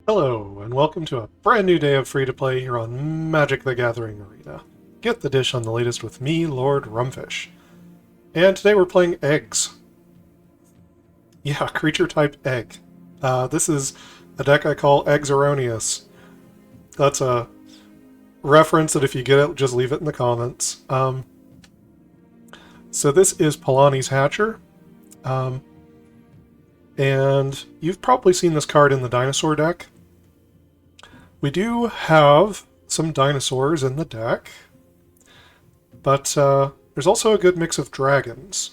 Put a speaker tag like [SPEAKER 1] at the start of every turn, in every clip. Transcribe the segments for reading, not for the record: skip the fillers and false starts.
[SPEAKER 1] Hello, and welcome to a brand new day of free-to-play here on Magic the Gathering Arena. Get the dish on the latest with me, Lord Rumfish. And today we're playing Eggs. Yeah, creature type Egg. This is a deck I call Eggs Erroneous. That's a reference that if you get it, just leave it in the comments. So this is Palani's Hatcher. And you've probably seen this card in the dinosaur deck. We do have some dinosaurs in the deck, but there's also a good mix of dragons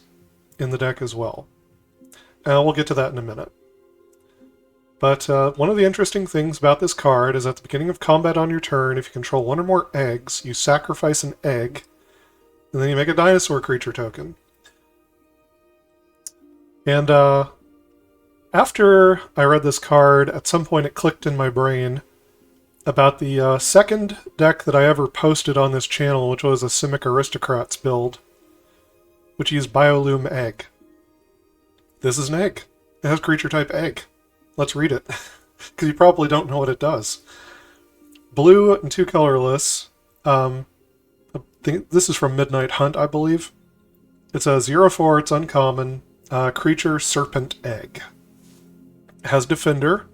[SPEAKER 1] in the deck as well. And we'll get to that in a minute. But one of the interesting things about this card is at the beginning of combat on your turn, if you control one or more eggs, you sacrifice an egg, and then you make a dinosaur creature token. And after I read this card, at some point it clicked in my brain about the second deck that I ever posted on this channel, which was a Simic Aristocrats build, which used Biolume Egg. This is an egg. It has creature type egg. Let's read it, because you probably don't know what it does. Blue and 2 colorless. I think this is from Midnight Hunt, I believe. It's a 0/4, it's uncommon. Creature serpent egg. It has Defender.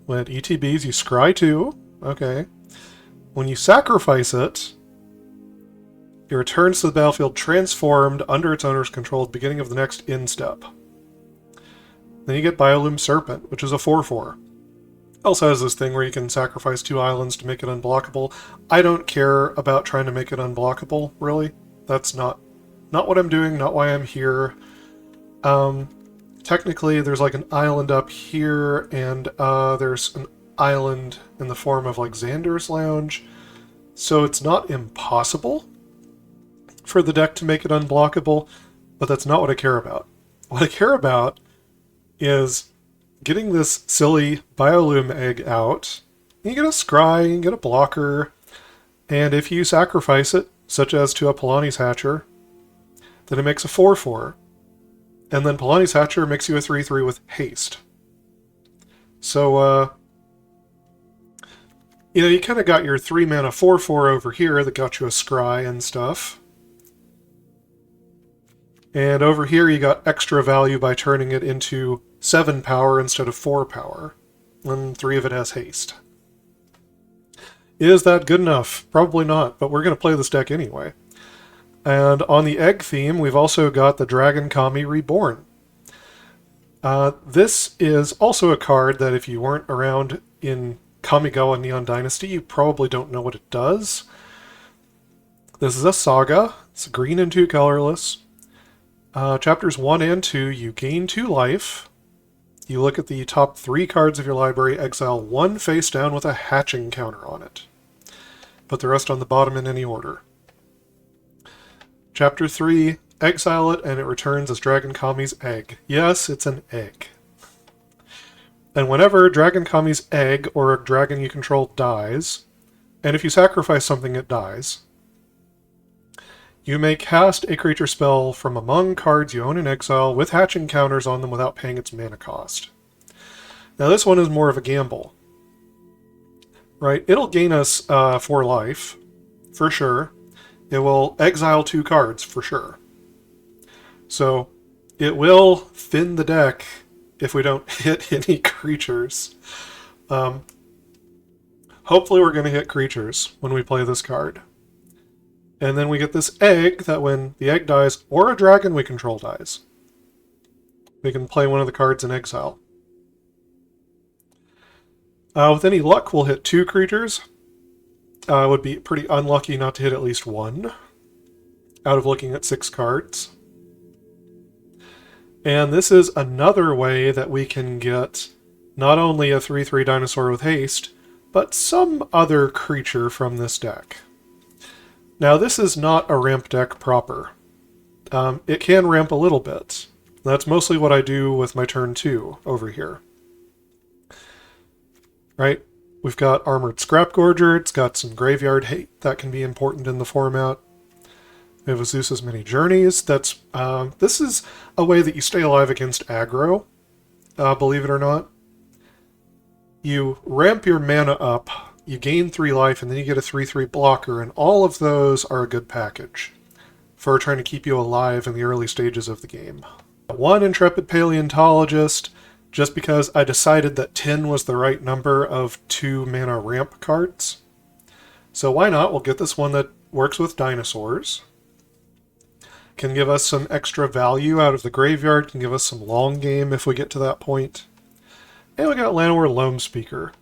[SPEAKER 1] When it ETBs, you scry 2. Okay. When you sacrifice it, it returns to the battlefield transformed under its owner's control at the beginning of the next end step. Then you get Biolume Serpent, which is a 4/4. Also has this thing where you can sacrifice 2 islands to make it unblockable. I don't care about trying to make it unblockable, really. That's not what I'm doing, not why I'm here. Technically, there's like an island up here, and there's an island in the form of like Xander's Lounge, so it's not impossible for the deck to make it unblockable, but that's not what I care about. What I care about is getting this silly Biolume Egg out. You get a scry, you get a blocker, and if you sacrifice it, such as to a Palani's Hatcher, then it makes a 4/4. And then Palani's Hatcher makes you a 3/3 with haste. So, you kind of got your 3-mana 4/4 over here that got you a scry and stuff. And over here you got extra value by turning it into 7 power instead of 4 power. And 3 of it has haste. Is that good enough? Probably not, but we're going to play this deck anyway. And on the egg theme, we've also got the Dragon-Kami Reborn. This is also a card that if you weren't around in Kamigawa Neon Dynasty, you probably don't know what it does. This is a saga. It's green and 2 colorless. Chapters 1 and 2, you gain 2 life. You look at the top 3 cards of your library, exile 1 face down with a hatching counter on it. Put the rest on the bottom in any order. Chapter 3, exile it, and it returns as Dragon-Kami's Egg. Yes, it's an egg. And whenever Dragon-Kami's Egg or a dragon you control dies, and if you sacrifice something it dies, you may cast a creature spell from among cards you own in exile with hatching counters on them without paying its mana cost. Now this one is more of a gamble. Right, it'll gain us 4 life, for sure. It will exile 2 cards, for sure. So, it will thin the deck if we don't hit any creatures. Hopefully we're going to hit creatures when we play this card. And then we get this egg that when the egg dies, or a dragon we control dies, we can play one of the cards in exile. With any luck, we'll hit 2 creatures. Would be pretty unlucky not to hit at least 1 out of looking at 6 cards. And this is another way that we can get not only a 3/3 dinosaur with haste, but some other creature from this deck. Now this is not a ramp deck proper. It can ramp a little bit. That's mostly what I do with my turn 2 over here. Right? We've got Armored Scrapgorger, it's got some Graveyard Hate that can be important in the format. We have Zeus's Many Journeys. This is a way that you stay alive against aggro, believe it or not. you ramp your mana up, you gain 3 life, and then you get a 3/3 blocker, and all of those are a good package for trying to keep you alive in the early stages of the game. 1 Intrepid Paleontologist, just because I decided that 10 was the right number of 2 mana ramp cards. So why not? We'll get this one that works with dinosaurs. Can give us some extra value out of the graveyard, can give us some long game if we get to that point. And we got Llanowar Loam Speaker.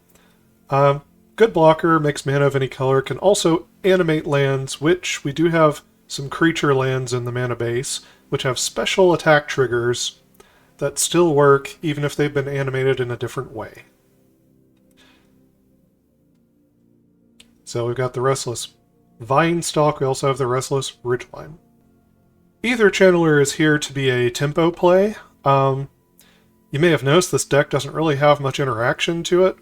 [SPEAKER 1] Good blocker, makes mana of any color, can also animate lands, which we do have some creature lands in the mana base, which have special attack triggers that still work even if they've been animated in a different way. So we've got the Restless Vinestalk, we also have the Restless Ridgeline. Aether Channeler is here to be a tempo play. You may have noticed this deck doesn't really have much interaction to it.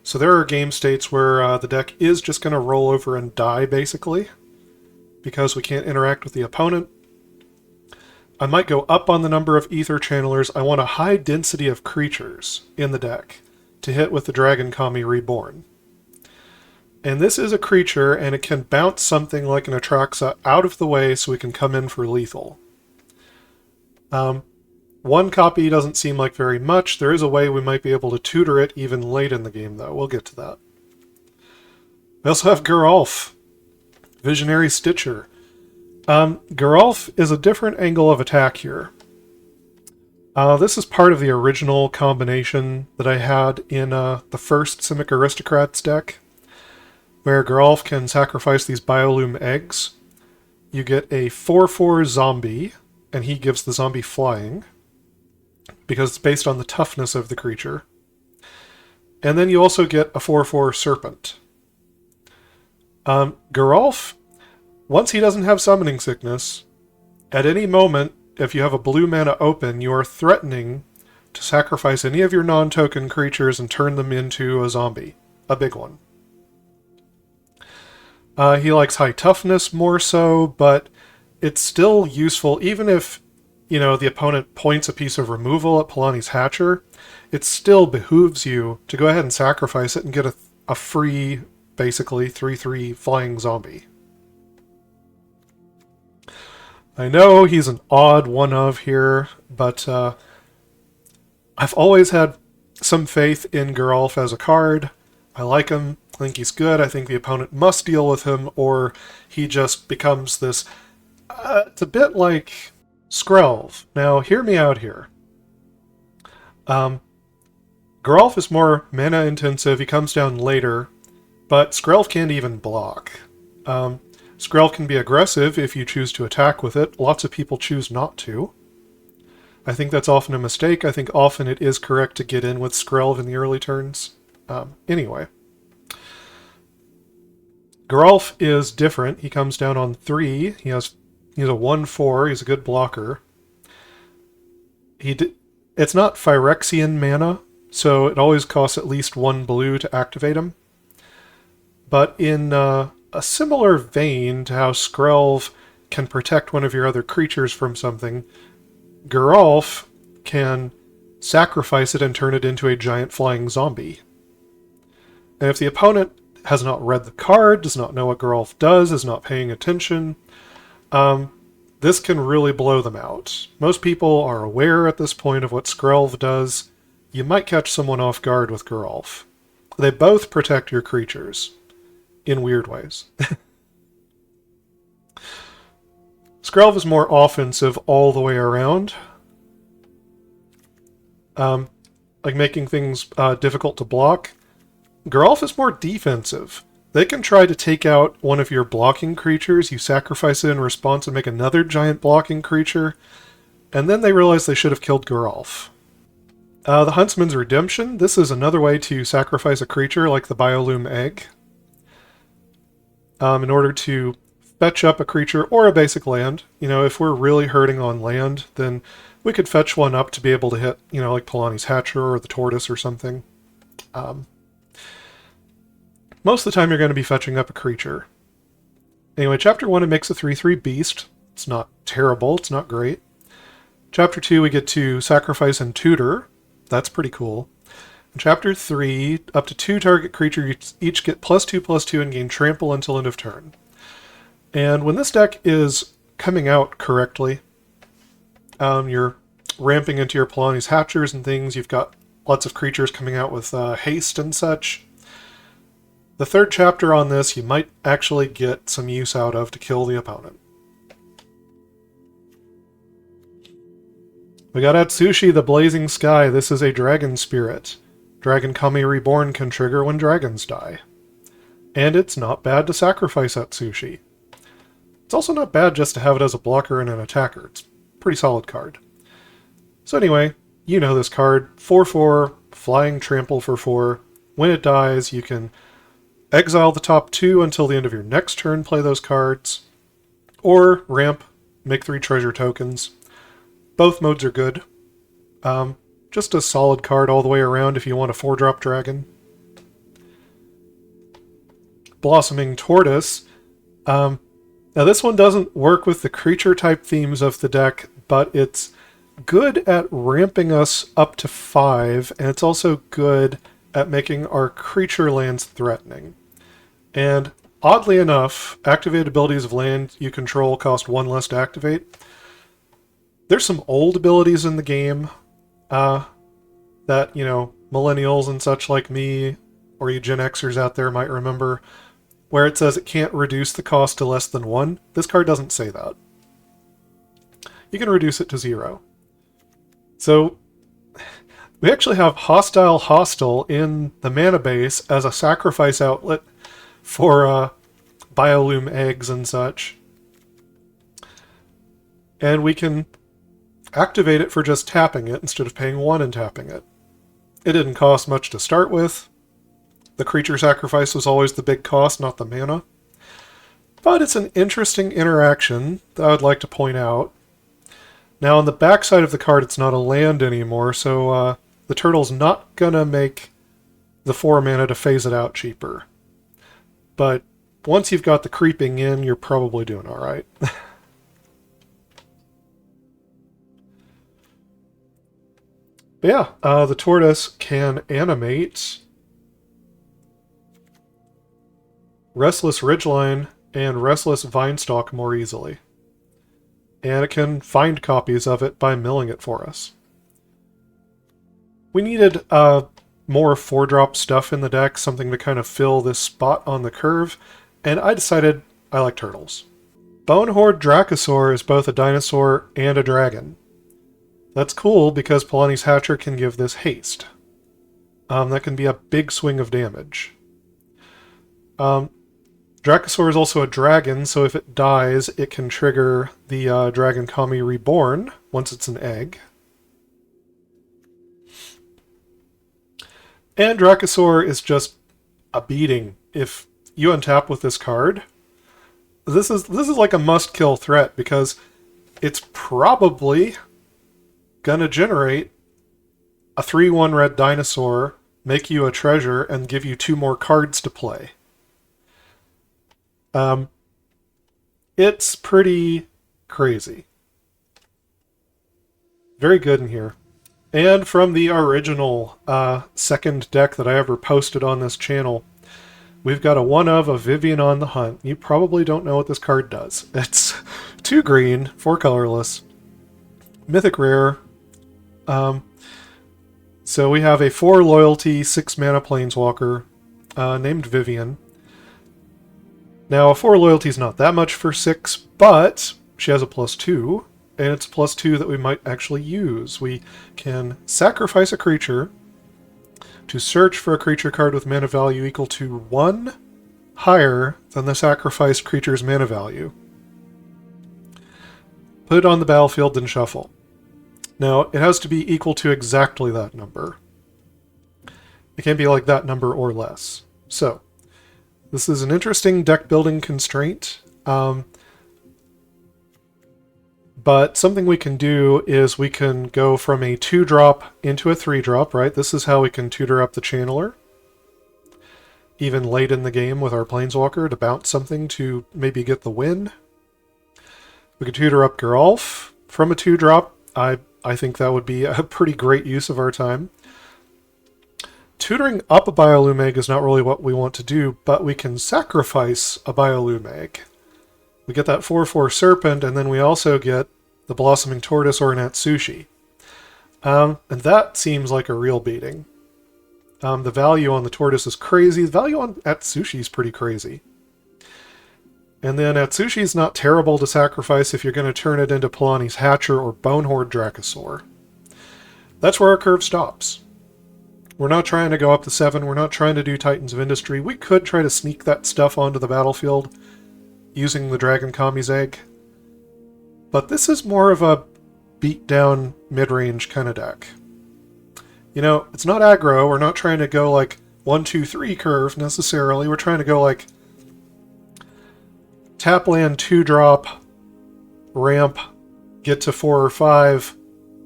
[SPEAKER 1] So there are game states where the deck is just going to roll over and die, basically, because we can't interact with the opponent. I might go up on the number of Aether Channelers. I want a high density of creatures in the deck to hit with the Dragon-Kami Reborn. And this is a creature, and it can bounce something like an Atraxa out of the way so we can come in for lethal. 1 copy doesn't seem like very much. There is a way we might be able to tutor it even late in the game, though. We'll get to that. We also have Geralf, Visionary Stitcher. Geralf is a different angle of attack here. This is part of the original combination that I had in the first Simic Aristocrats deck, where Geralf can sacrifice these Biolume Eggs. You get a 4/4 zombie, and he gives the zombie flying, because it's based on the toughness of the creature. And then you also get a 4/4 serpent. Geralf, once he doesn't have summoning sickness, at any moment, if you have a blue mana open, you are threatening to sacrifice any of your non-token creatures and turn them into a zombie. A big one. He likes high toughness more so, but it's still useful even if, you know, the opponent points a piece of removal at Palani's Hatcher. It still behooves you to go ahead and sacrifice it and get a free, basically, 3/3 flying zombie. I know he's an odd one of here, but I've always had some faith in Geralf as a card. I like him. I think he's good. I think the opponent must deal with him, or he just becomes this... it's a bit like Skrelv. Now, hear me out here. Geralf is more mana intensive. He comes down later, but Skrelv can't even block. Skrelv can be aggressive if you choose to attack with it. Lots of people choose not to. I think that's often a mistake. I think often it is correct to get in with Skrelv in the early turns. Anyway. Geralf is different. He comes down on 3. He's a 1/4. He's a good blocker. It's not Phyrexian mana, so it always costs at least 1 blue to activate him. But in a similar vein to how Skrelv can protect one of your other creatures from something, Geralf can sacrifice it and turn it into a giant flying zombie. And if the opponent has not read the card, does not know what Geralf does, is not paying attention, this can really blow them out. Most people are aware at this point of what Skrelv does. You might catch someone off guard with Geralf. They both protect your creatures in weird ways. Skrelv is more offensive all the way around. Like making things difficult to block. Geralf is more defensive. They can try to take out one of your blocking creatures, you sacrifice it in response and make another giant blocking creature, and then they realize they should have killed Geralf. The Huntsman's Redemption. This is another way to sacrifice a creature like the Biolume Egg. In order to fetch up a creature or a basic land. You know, if we're really hurting on land, then we could fetch one up to be able to hit, you know, like Palani's Hatcher or the Tortoise or something. Most of the time you're going to be fetching up a creature. Anyway, Chapter 1, it makes a 3/3 beast. It's not terrible, it's not great. Chapter 2, we get to sacrifice and tutor. That's pretty cool. In Chapter 3, up to 2 target creatures each get +2/+2 and gain trample until end of turn. And when this deck is coming out correctly, you're ramping into your Palani's Hatchers and things, you've got lots of creatures coming out with haste and such. The third chapter on this you might actually get some use out of to kill the opponent. We got Atsushi, the Blazing Sky. This is a dragon spirit. Dragon-Kami Reborn can trigger when dragons die. And it's not bad to sacrifice Atsushi. It's also not bad just to have it as a blocker and an attacker. It's a pretty solid card. So anyway, you know this card. 4/4, flying trample for 4. When it dies, you can exile the top 2 until the end of your next turn, play those cards. Or ramp, make 3 treasure tokens. Both modes are good. Just a solid card all the way around if you want a 4-drop dragon. Blossoming Tortoise. Now this one doesn't work with the creature type themes of the deck, but it's good at ramping us up to 5, and it's also good at making our creature lands threatening. And oddly enough, activated abilities of land you control cost 1 less to activate. There's some old abilities in the game that, you know, millennials and such like me, or you Gen Xers out there might remember, where it says it can't reduce the cost to less than 1. This card doesn't say that. You can reduce it to 0. So we actually have Hostile Hostel in the mana base as a sacrifice outlet for Biolume Eggs and such. And we can activate it for just tapping it instead of paying 1 and tapping it. It didn't cost much to start with. The creature sacrifice was always the big cost, not the mana. But it's an interesting interaction that I would like to point out. Now on the back side of the card it's not a land anymore, so the turtle's not gonna make the 4 mana to phase it out cheaper. But once you've got the creeping in, you're probably doing alright. But yeah, the tortoise can animate Restless Ridgeline and Restless Vinestalk more easily. And it can find copies of it by milling it for us. We needed more 4-drop stuff in the deck, something to kind of fill this spot on the curve, and I decided I like turtles. Bonehoard Dracosaur is both a dinosaur and a dragon. That's cool because Palani's Hatcher can give this haste. That can be a big swing of damage. Dracosaur is also a dragon, so if it dies, it can trigger the Dragon-Kami Reborn once it's an egg. And Dracosaur is just a beating. If you untap with this card, this is like a must-kill threat because it's probably gonna generate a 3/1 red dinosaur, make you a treasure, and give you 2 more cards to play. It's pretty crazy. Very good in here. And from the original second deck that I ever posted on this channel, we've got a 1 of a Vivien on the Hunt. You probably don't know what this card does. It's 2 green, 4 colorless, mythic rare. So we have a 4 loyalty, 6 mana planeswalker named Vivien. Now, a 4 loyalty is not that much for 6, but she has a +2, and it's a +2 that we might actually use. We can sacrifice a creature to search for a creature card with mana value equal to 1 higher than the sacrificed creature's mana value. Put it on the battlefield, then shuffle. Now, it has to be equal to exactly that number. It can't be like that number or less. So, this is an interesting deck building constraint. But something we can do is we can go from a 2-drop into a 3-drop, right? This is how we can tutor up the Channeler. Even late in the game with our Planeswalker to bounce something to maybe get the win. We could tutor up Geralf from a 2-drop. I think that would be a pretty great use of our time. tutoring up a Biolume Egg is not really what we want to do, but we can sacrifice a Biolume Egg. We get that 4/4 Serpent, and then we also get the Blossoming Tortoise or an Atsushi. And that seems like a real beating. The value on the Tortoise is crazy. The value on Atsushi is pretty crazy. And then Atsushi is not terrible to sacrifice if you're going to turn it into Palani's Hatcher or Bonehoard Dracosaur. That's where our curve stops. We're not trying to go up to 7. We're not trying to do Titans of Industry. We could try to sneak that stuff onto the battlefield using the Dragon-Kami's Egg. But this is more of a beat-down mid-range kind of deck. You know, it's not aggro. We're not trying to go like 1, 2, 3 curve necessarily. We're trying to go like tap land 2-drop, ramp, get to 4 or 5,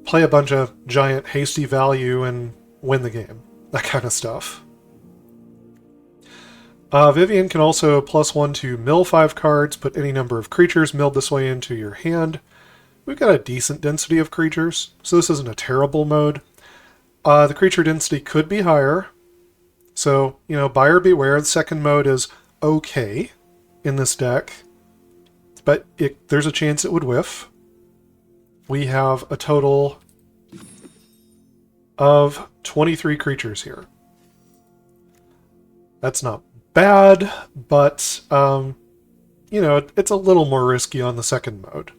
[SPEAKER 1] play a bunch of giant hasty value, and win the game. That kind of stuff. Vivien can also +1 to mill 5 cards, put any number of creatures milled this way into your hand. We've got a decent density of creatures, so this isn't a terrible mode. The creature density could be higher, so, you know, buyer beware. The second mode is okay in this deck, but there's a chance it would whiff. We have a total of 23 creatures here. That's not bad, but, you know, it's a little more risky on the second mode.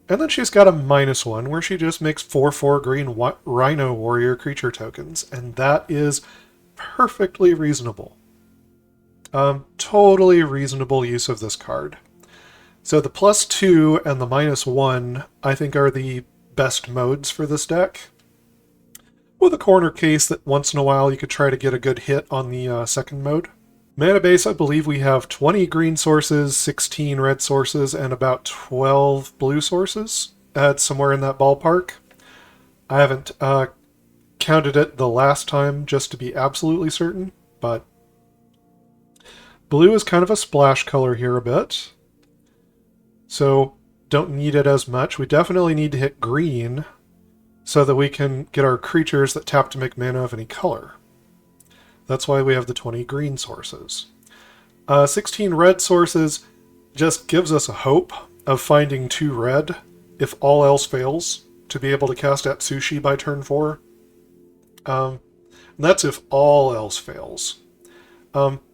[SPEAKER 1] And then she's got a -1, where she just makes 4/4 green Rhino Warrior creature tokens, and that is perfectly reasonable. Totally reasonable use of this card. So the +2 and the -1, I think, are the best modes for this deck. With a corner case that once in a while you could try to get a good hit on the second mode. Mana base, I believe we have 20 green sources, 16 red sources, and about 12 blue sources. It's somewhere in that ballpark. I haven't counted it the last time just to be absolutely certain, but blue is kind of a splash color here a bit. So don't need it as much. We definitely need to hit green so that we can get our creatures that tap to make mana of any color. That's why we have the 20 green sources. 16 red sources just gives us a hope of finding 2 red, if all else fails, to be able to cast Atsushi by turn 4. And that's if all else fails.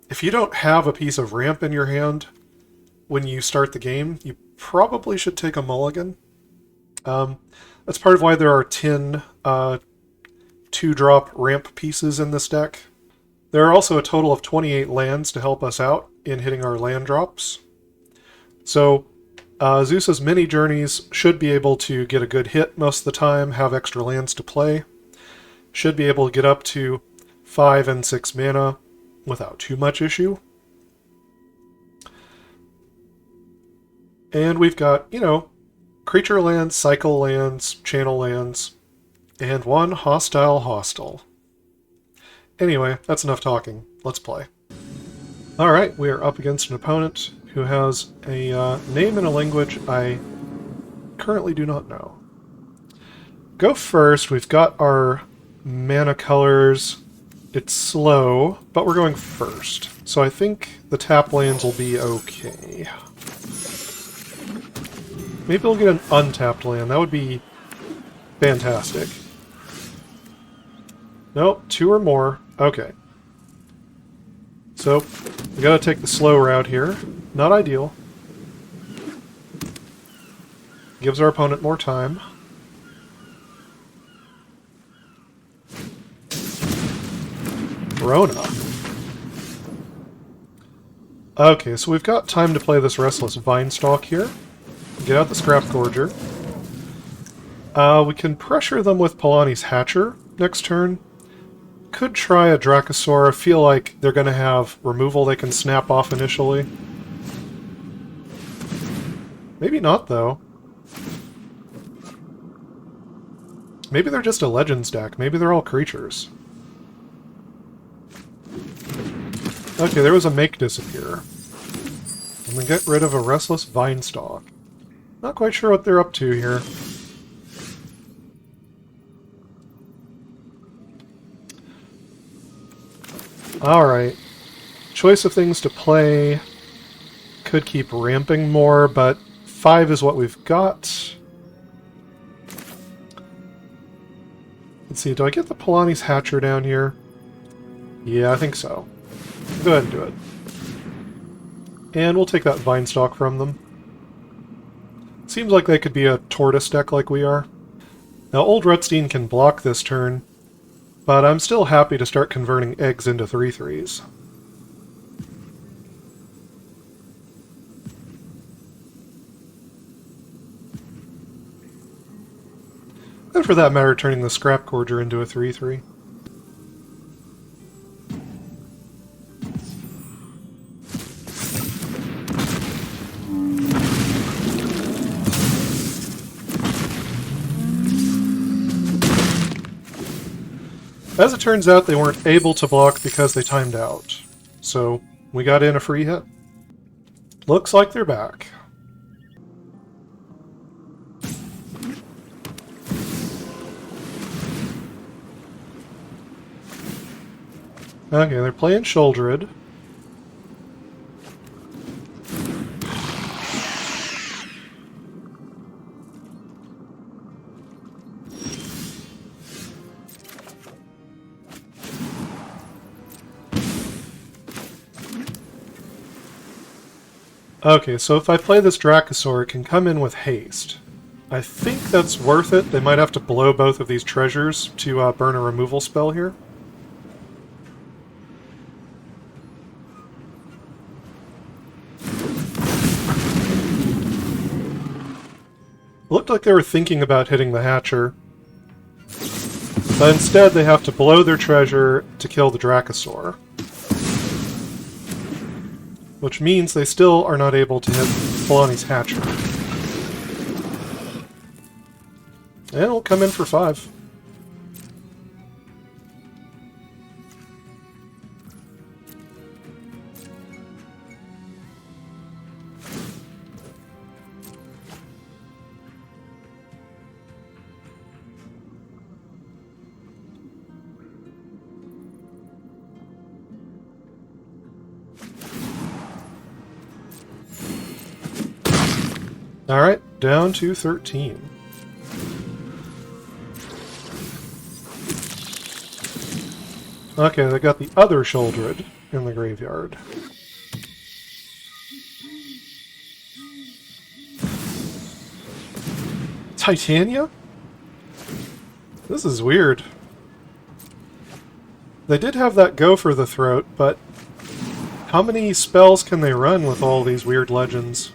[SPEAKER 1] If you don't have a piece of ramp in your hand when you start the game, you probably should take a mulligan. That's part of why there are 10 2-drop ramp pieces in this deck. There are also a total of 28 lands to help us out in hitting our land drops. So Zeus's mini journeys should be able to get a good hit most of the time, have extra lands to play. Should be able to get up to 5 and 6 mana without too much issue. And we've got, you know, creature lands, cycle lands, channel lands, and 1 Hostile Hostel. Anyway, that's enough talking. Let's play. Alright, we are up against an opponent who has a name in a language I currently do not know. Go first. We've got our mana colors. It's slow, but we're going first. So I think the tap lands will be okay. Maybe we'll get an untapped land. That would be fantastic. Nope, 2 or more. Okay. So, we gotta take the slow route here. Not ideal. Gives our opponent more time. Rona. Okay, so we've got time to play this Restless Vinestalk here. Get out the Scrap Gorger. We can pressure them with Palani's Hatcher next turn. Could try a Dracosaur. I feel like they're going to have removal they can snap off initially. Maybe not, though. Maybe they're just a Legends deck. Maybe they're all creatures. Okay, there was a Make Disappear. And then get rid of a Restless Vinestalk. Not quite sure what they're up to here. Alright. Choice of things to play. Could keep ramping more, but 5 is what we've got. Let's see, do I get the Palani's Hatcher down here? Yeah, I think so. Go ahead and do it. And we'll take that Vine Stalk from them. Seems like they could be a Tortoise deck like we are. Now, Old Rutstein can block this turn, but I'm still happy to start converting eggs into 3/3s. And for that matter, turning the Scrap Gorger into a 3/3. As it turns out, they weren't able to block because they timed out. So, we got in a free hit. Looks like they're back. Okay, they're playing Sheoldred. Okay, so if I play this Dracosaur, it can come in with haste. I think that's worth it. They might have to blow both of these treasures to burn a removal spell here. It looked like they were thinking about hitting the Hatcher, but instead they have to blow their treasure to kill the Dracosaur. Which means they still are not able to hit Palani's Hatcher. And it'll come in for 5. Alright, down to 13. Okay, they got the other Sheoldred in the graveyard. Titania? This is weird. They did have that go for the throat, but how many spells can they run with all these weird legends?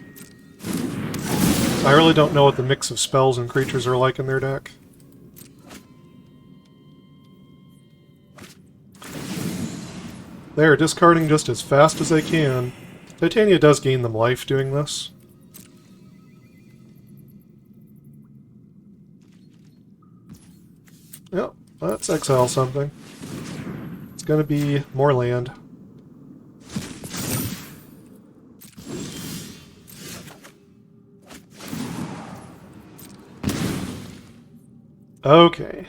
[SPEAKER 1] I really don't know what the mix of spells and creatures are like in their deck. They are discarding just as fast as they can. Titania does gain them life doing this. Yep, let's exile something. It's gonna be more land. Okay.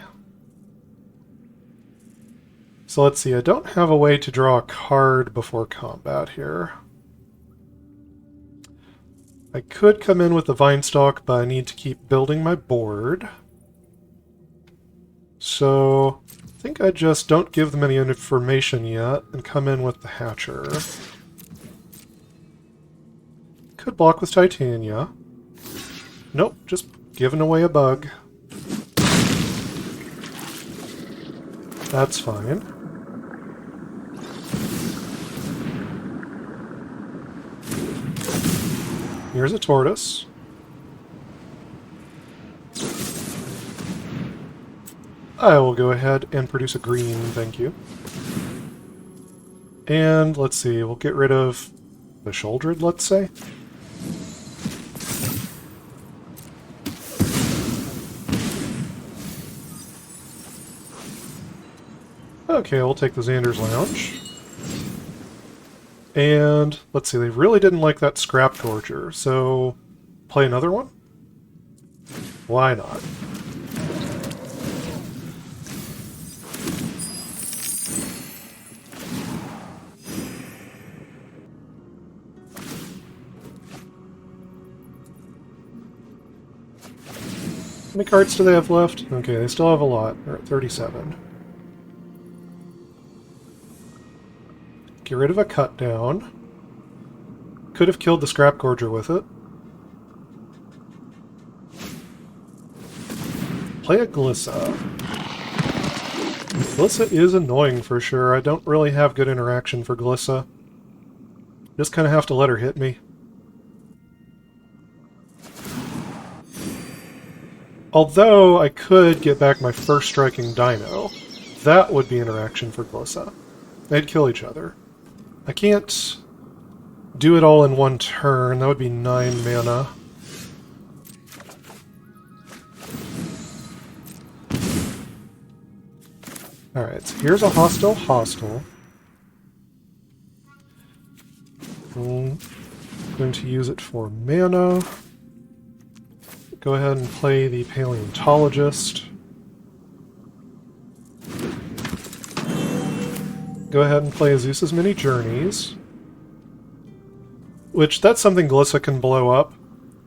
[SPEAKER 1] So let's see, I don't have a way to draw a card before combat here. I could come in with the Vine Stalk, but I need to keep building my board. So I think I just don't give them any information yet and come in with the Hatcher. Could block with Titania. Nope, just giving away a bug. That's fine. Here's a tortoise. I will go ahead and produce a green, thank you. And let's see, we'll get rid of the Sheoldred, let's say. Okay, we'll take the Xander's Lounge. And let's see, they really didn't like that Scrap Torture, so play another one? Why not? many cards do they have left? Okay, they still have a lot. They're at 37. Get rid of a cut down. Could have killed the Scrap Gorger with it. Play a Glissa. Glissa is annoying for sure. I don't really have good interaction for Glissa. Just kind of have to let her hit me. Although I could get back my first striking dino. That would be interaction for Glissa. They'd kill each other. I can't do it all in one turn. That would be 9 mana. Alright, so here's a Hostile Hostel. I'm going to use it for mana. Go ahead and play the Paleontologist. Go ahead and play Zeus's Many Journeys. Which, that's something Glissa can blow up,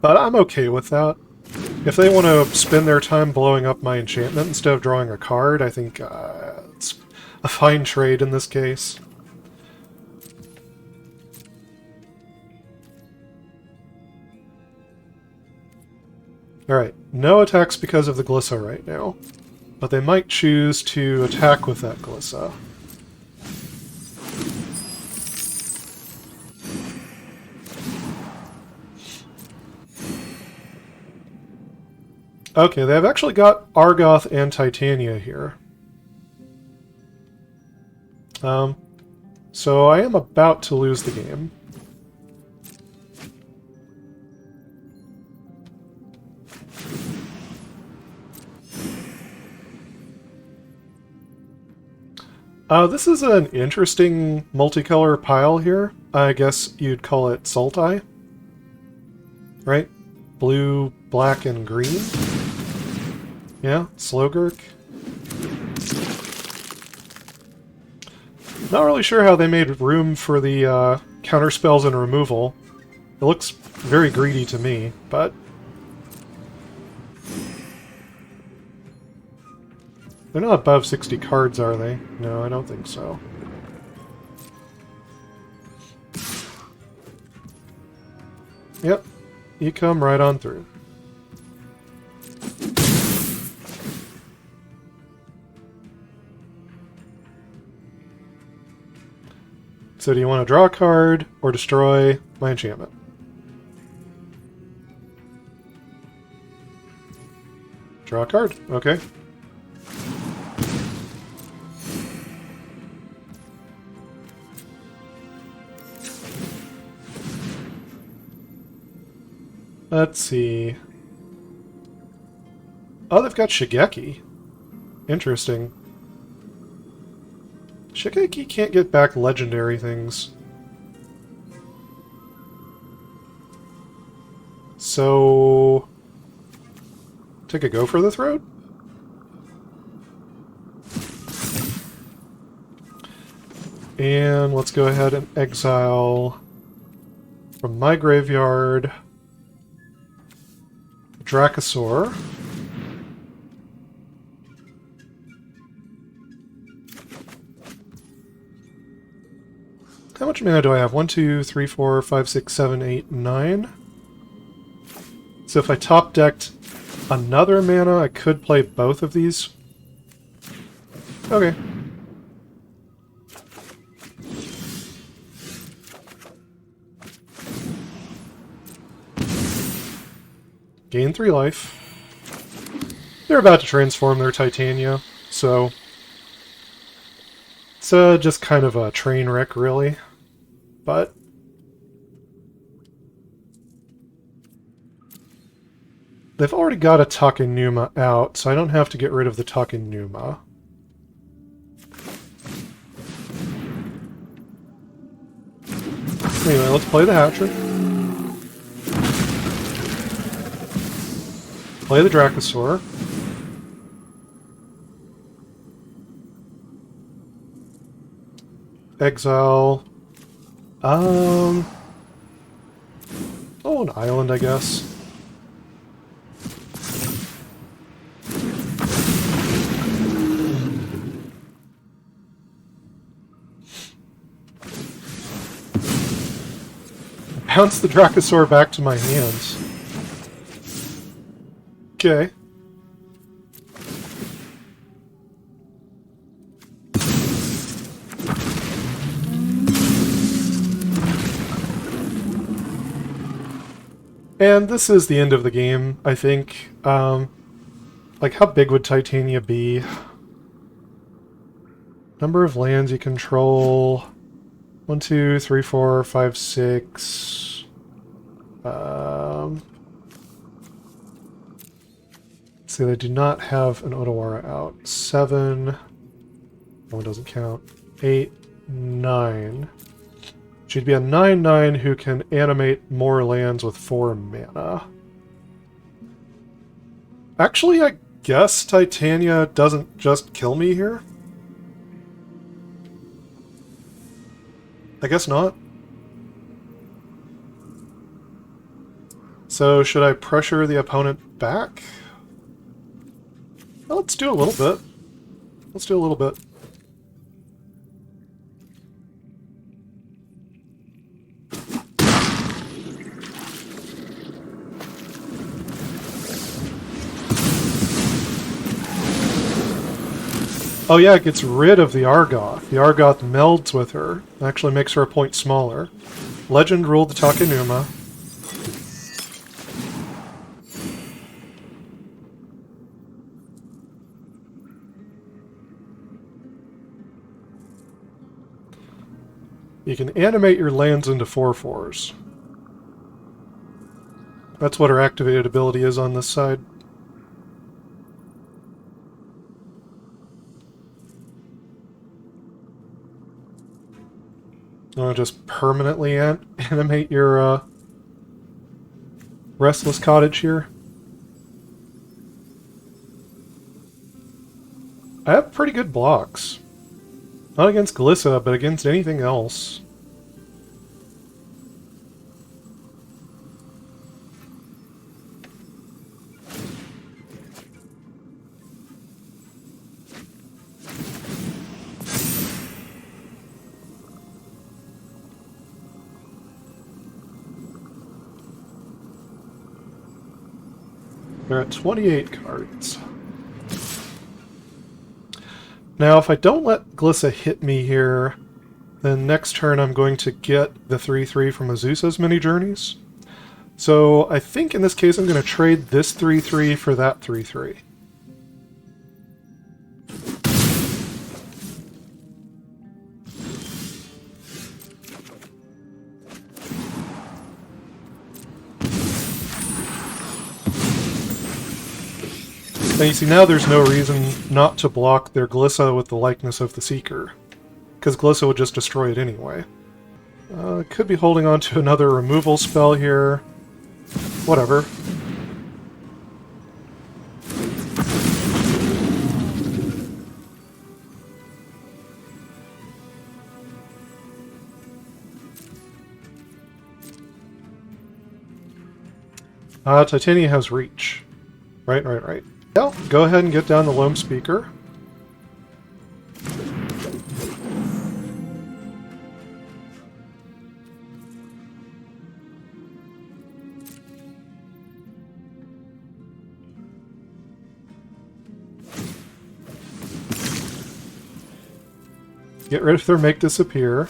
[SPEAKER 1] but I'm okay with that. If they want to spend their time blowing up my enchantment instead of drawing a card, I think it's a fine trade in this case. Alright, no attacks because of the Glissa right now, but they might choose to attack with that Glissa. Okay, they've actually got Argoth and Titania here. So I am about to lose the game. This is an interesting multicolor pile here. I guess you'd call it Sultai. Right? Blue, black, and green. Yeah, Slogurk. Not really sure how they made room for the counterspells and removal. It looks very greedy to me, but... They're not above 60 cards, are they? No, I don't think so. Yep, you come right on through. So do you want to draw a card, or destroy my enchantment? Draw a card, okay. Let's see. Oh, they've got Shigeki. Interesting. Shigeki can't get back legendary things. So... take a go for the throat? And let's go ahead and exile from my graveyard Dracosaur. How much mana do I have? 1, 2, 3, 4, 5, 6, 7, 8, 9. So if I top decked another mana, I could play both of these. Okay. Gain 3 life. They're about to transform their Titania, so it's just kind of a train wreck, really. But they've already got a Takenuma out, so I don't have to get rid of the Takenuma. Anyway, let's play the Hatcher. Play the Dracosaur. Exile. Oh, an island, I guess. bounce the Dracosaur back to my hands. Okay. And this is the end of the game, I think. Like, how big would Titania be? Number of lands you control. 1, 2, 3, 4, 5, 6. See, they do not have an Otawara out. 7. That one doesn't count. 8, 9. She'd be a 9/9 who can animate more lands with 4 mana. Actually, I guess Titania doesn't just kill me here. I guess not. So, should I pressure the opponent back? Well, let's do a little bit. Let's do a little bit. Oh yeah, it gets rid of the Argoth. The Argoth melds with her. Actually makes her a point smaller. Legend ruled the Takenuma. You can animate your lands into 4/4s. That's what her activated ability is on this side. You want to just permanently animate your Restless Cottage here? I have pretty good blocks. Not against Glissa, but against anything else. They're at 28 cards. Now, if I don't let Glissa hit me here, then next turn I'm going to get the 3/3 from Azusa's Mini Journeys. So I think in this case I'm going to trade this 3/3 for that 3/3. And you see, now there's no reason not to block their Glissa with the Likeness of the Seeker, because Glissa would just destroy it anyway. Could be holding on to another removal spell here. Whatever. Titania has reach. Right. Yeah, go ahead and get down the Loam Speaker. Get rid of their Make Disappear.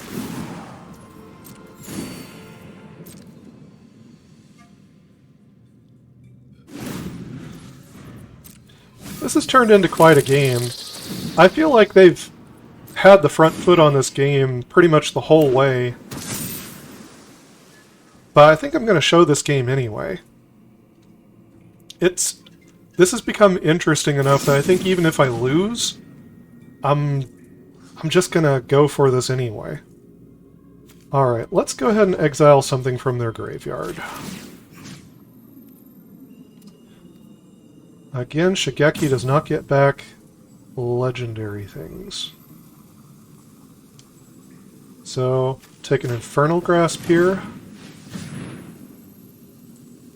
[SPEAKER 1] This has turned into quite a game. I feel like they've had the front foot on this game pretty much the whole way. But I think I'm going to show this game anyway. This has become interesting enough that I think even if I lose, I'm just going to go for this anyway. Alright, let's go ahead and exile something from their graveyard. Again, Shigeki does not get back legendary things. So, take an Infernal Grasp here.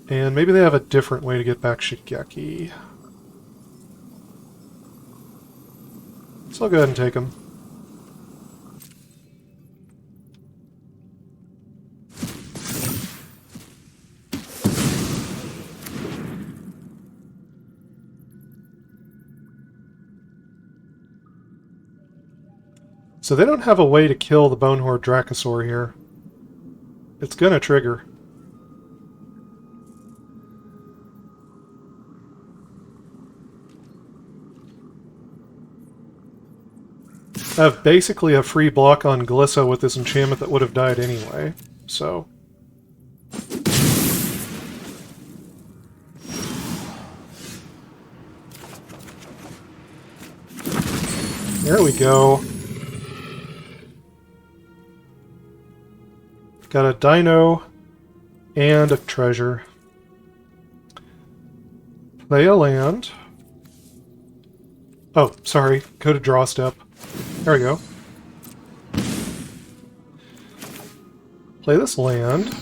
[SPEAKER 1] And maybe they have a different way to get back Shigeki. So I'll go ahead and take them. So they don't have a way to kill the Bonehoard Dracosaur here. It's gonna trigger. I have basically a free block on Glissa with this enchantment that would have died anyway, so... There we go. Got a dino and a treasure. Play a land. Oh, sorry. Go to draw step. There we go. Play this land.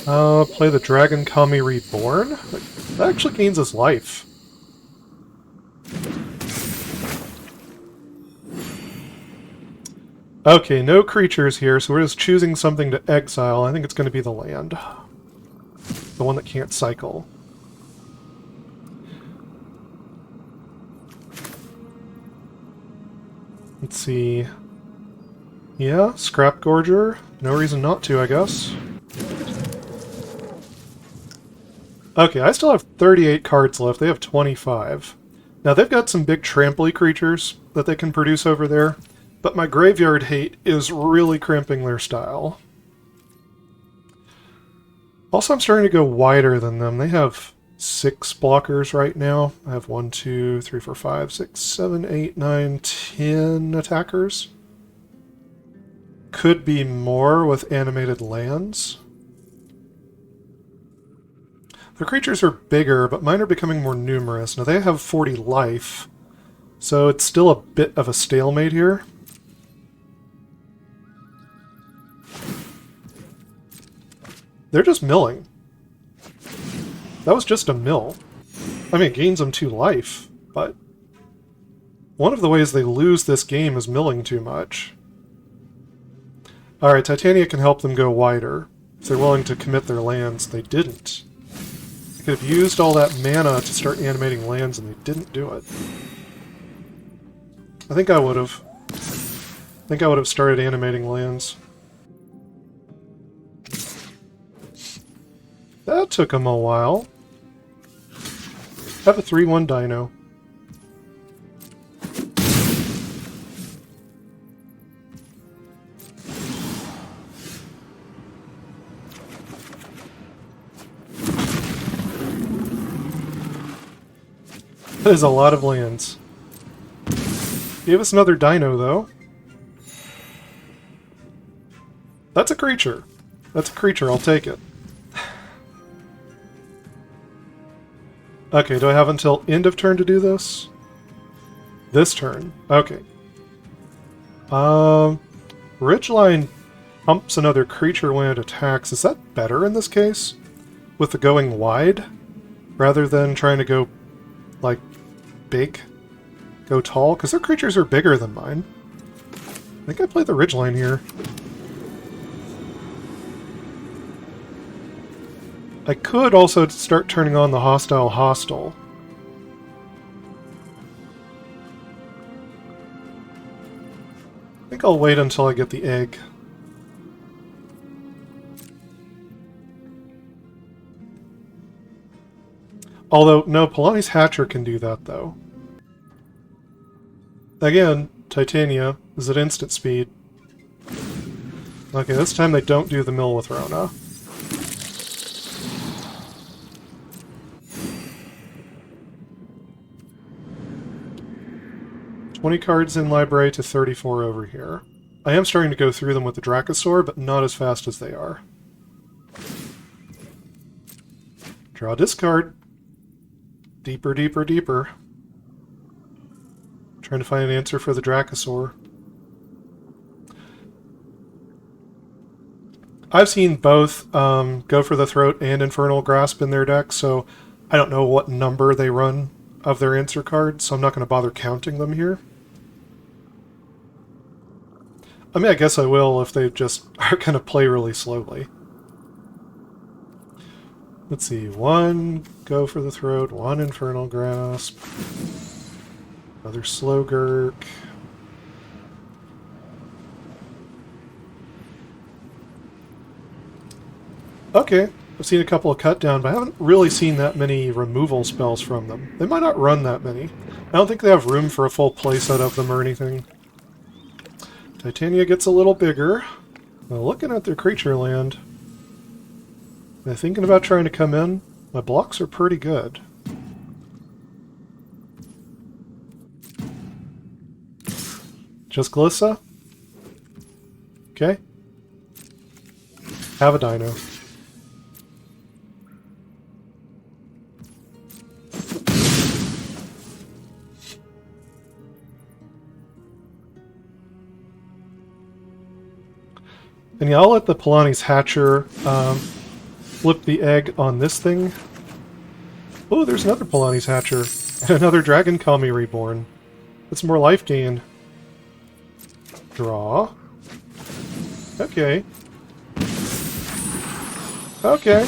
[SPEAKER 1] Play the Dragon-Kami Reborn. That actually gains us life. Okay, no creatures here, so we're just choosing something to exile. I think it's going to be the land. The one that can't cycle. Let's see. Yeah, Scrap Gorger. No reason not to, I guess. Okay, I still have 38 cards left. They have 25. Now, they've got some big tramply creatures that they can produce over there, but my Graveyard Hate is really cramping their style. Also, I'm starting to go wider than them. They have 6 blockers right now. I have 1, 2, 3, 4, 5, 6, 7, 8, 9, 10 attackers. Could be more with animated lands. The creatures are bigger, but mine are becoming more numerous. Now, they have 40 life, so it's still a bit of a stalemate here. They're just milling. That was just a mill. I mean, it gains them 2 life, but one of the ways they lose this game is milling too much. Alright, Titania can help them go wider. If they're willing to commit their lands, they didn't. They could have used all that mana to start animating lands, and they didn't do it. I think I would have. I think I would have started animating lands. That took them a while. Have a 3/1 dino. That is a lot of lands. Give us another dino, though. That's a creature. That's a creature, I'll take it. Okay, do I have until end of turn to do this? This turn. Okay. Ridgeline pumps another creature when it attacks. Is that better in this case? With the going wide? Rather than trying to go, like, big? Go tall? Because their creatures are bigger than mine. I think I played the Ridgeline here. I could also start turning on the Hostile Hostel. I think I'll wait until I get the egg. Although, no, Palani's Hatcher can do that, though. Again, Titania is at instant speed. Okay, this time they don't do the mill with Rona. $20 cards in library to 34 over here. I am starting to go through them with the Dracosaur, but not as fast as they are. Draw discard. Deeper, deeper, deeper. Trying to find an answer for the Dracosaur. I've seen both Go for the Throat and Infernal Grasp in their deck, so I don't know what number they run of their answer cards, so I'm not going to bother counting them here. I mean, I guess I will if they just are going to play really slowly. Let's see, 1 Go for the Throat, 1 Infernal Grasp, another Slow Gurk. Okay, I've seen a couple of cut down, but I haven't really seen that many removal spells from them. They might not run that many. I don't think they have room for a full playset of them or anything. Titania gets a little bigger. Now, looking at their creature land, they're thinking about trying to come in. My blocks are pretty good. Just Glissa? Okay. Have a dino. And yeah, I'll let the Palani's hatcher flip the egg on this thing. Oh, there's another Palani's hatcher. And another Dragon-Kami Reborn. That's more life gain. Draw. Okay. Okay.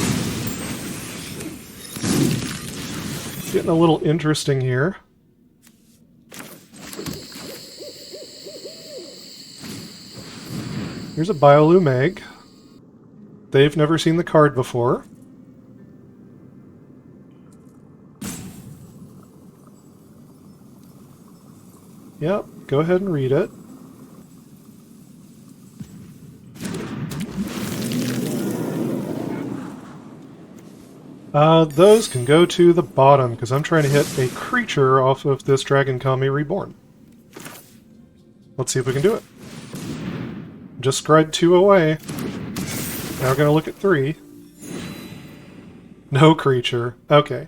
[SPEAKER 1] Getting a little interesting here. Here's a Biolume Egg. They've never seen the card before. Yep, go ahead and read it. Those can go to the bottom, because I'm trying to hit a creature off of this Dragon-Kami Reborn. Let's see if we can do it. Just scried 2 away. Now we're going to look at 3. No creature. Okay.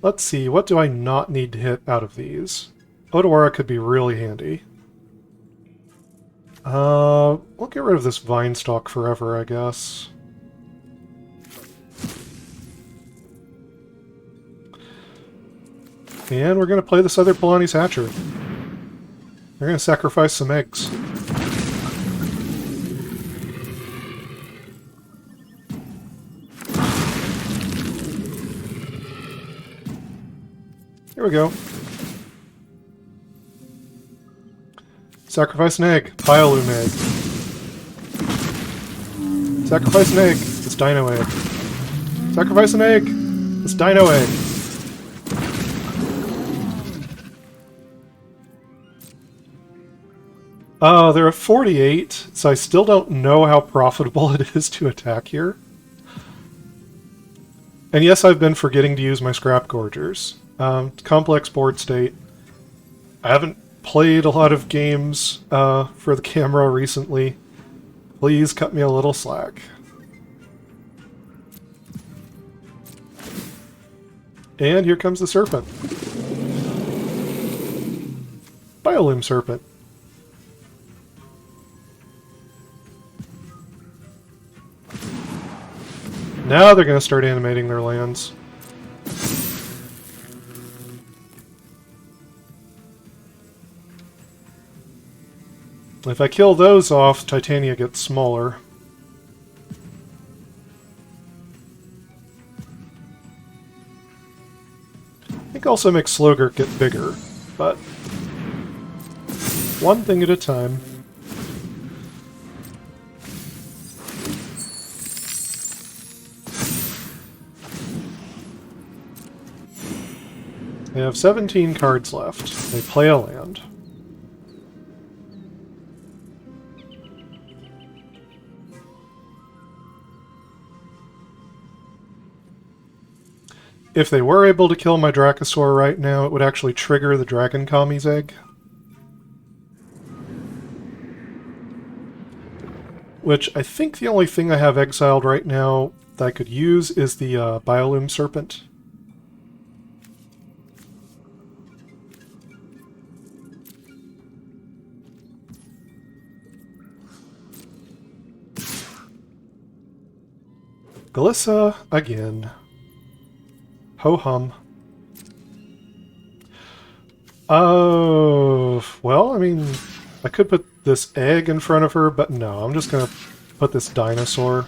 [SPEAKER 1] Let's see. What do I not need to hit out of these? Otawara could be really handy. We'll get rid of this vine stalk forever, I guess. And we're going to play this other Palani's hatcher. They're going to sacrifice some eggs. Here we go. Sacrifice an egg. Biolume Egg. Sacrifice an egg. It's Dino Egg. Sacrifice an egg. It's Dino Egg. They're at 48, so I still don't know how profitable it is to attack here. And yes, I've been forgetting to use my Scrap Gorgers. Complex board state. I haven't played a lot of games for the camera recently. Please cut me a little slack. And here comes the serpent. Biolume Serpent. Now they're going to start animating their lands. If I kill those off, Titania gets smaller. I think also makes Slogurt get bigger, but one thing at a time. They have 17 cards left. They play a land. If they were able to kill my Dracosaur right now, it would actually trigger the Dragon-Kami's egg. Which I think the only thing I have exiled right now that I could use is the Biolume Serpent. Glissa again. Ho-hum. Oh, well, I mean, I could put this egg in front of her, but no, I'm just going to put this dinosaur.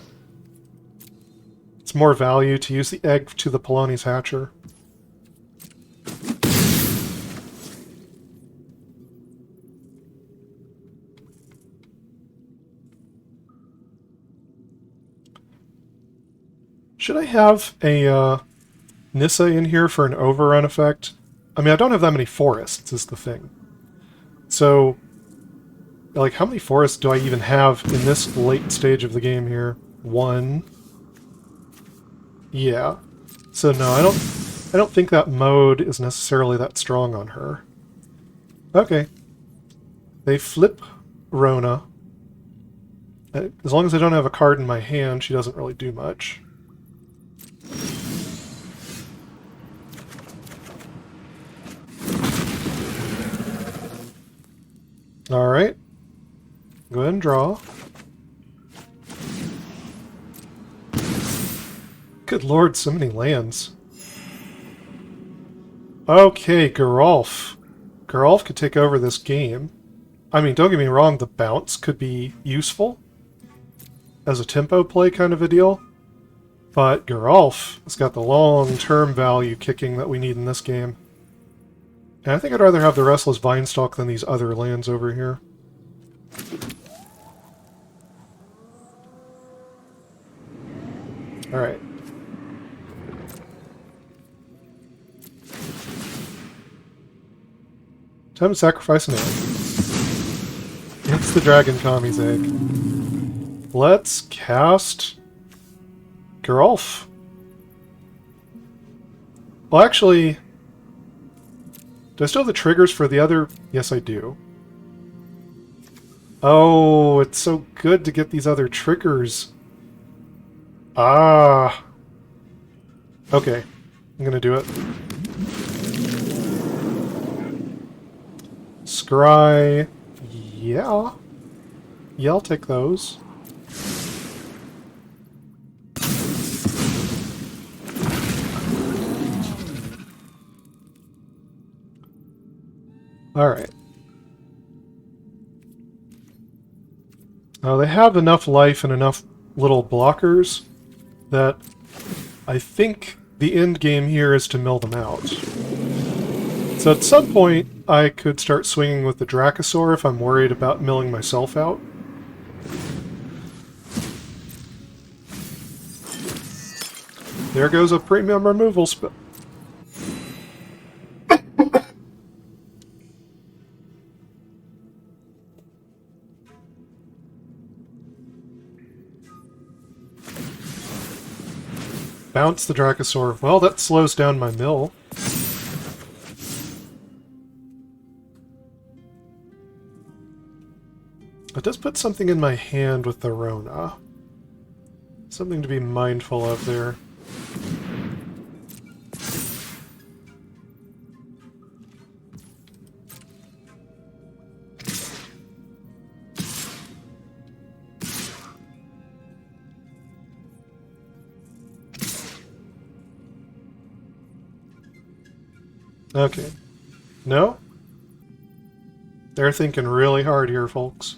[SPEAKER 1] It's more value to use the egg to the Palani's hatcher. Should I have a Nissa in here for an overrun effect? I mean, I don't have that many forests, is the thing. So, like, how many forests do I even have in this late stage of the game here? 1. Yeah. So no, I don't think that mode is necessarily that strong on her. Okay. They flip Rona. As long as I don't have a card in my hand, she doesn't really do much. Alright. Go ahead and draw. Good lord, so many lands. Okay, Geralf. Geralf could take over this game. I mean, don't get me wrong, the bounce could be useful as a tempo play kind of a deal, but Geralf has got the long-term value kicking that we need in this game. And I think I'd rather have the Restless Vinestalk than these other lands over here. Alright. Time to sacrifice an egg. It's the Dragon-Kami's egg. Let's cast Geralf. Well, actually, do I still have the triggers for the other? Yes, I do. Oh, it's so good to get these other triggers. Ah. Okay, I'm gonna do it. Scry. Yeah. Yeah, I'll take those. Alright. They have enough life and enough little blockers that I think the end game here is to mill them out. So at some point, I could start swinging with the Dracosaur if I'm worried about milling myself out. There goes a premium removal spell. Bounce the Dracosaur. Well, that slows down my mill. It does put something in my hand with the Rona. Something to be mindful of there. Okay. No? They're thinking really hard here, folks.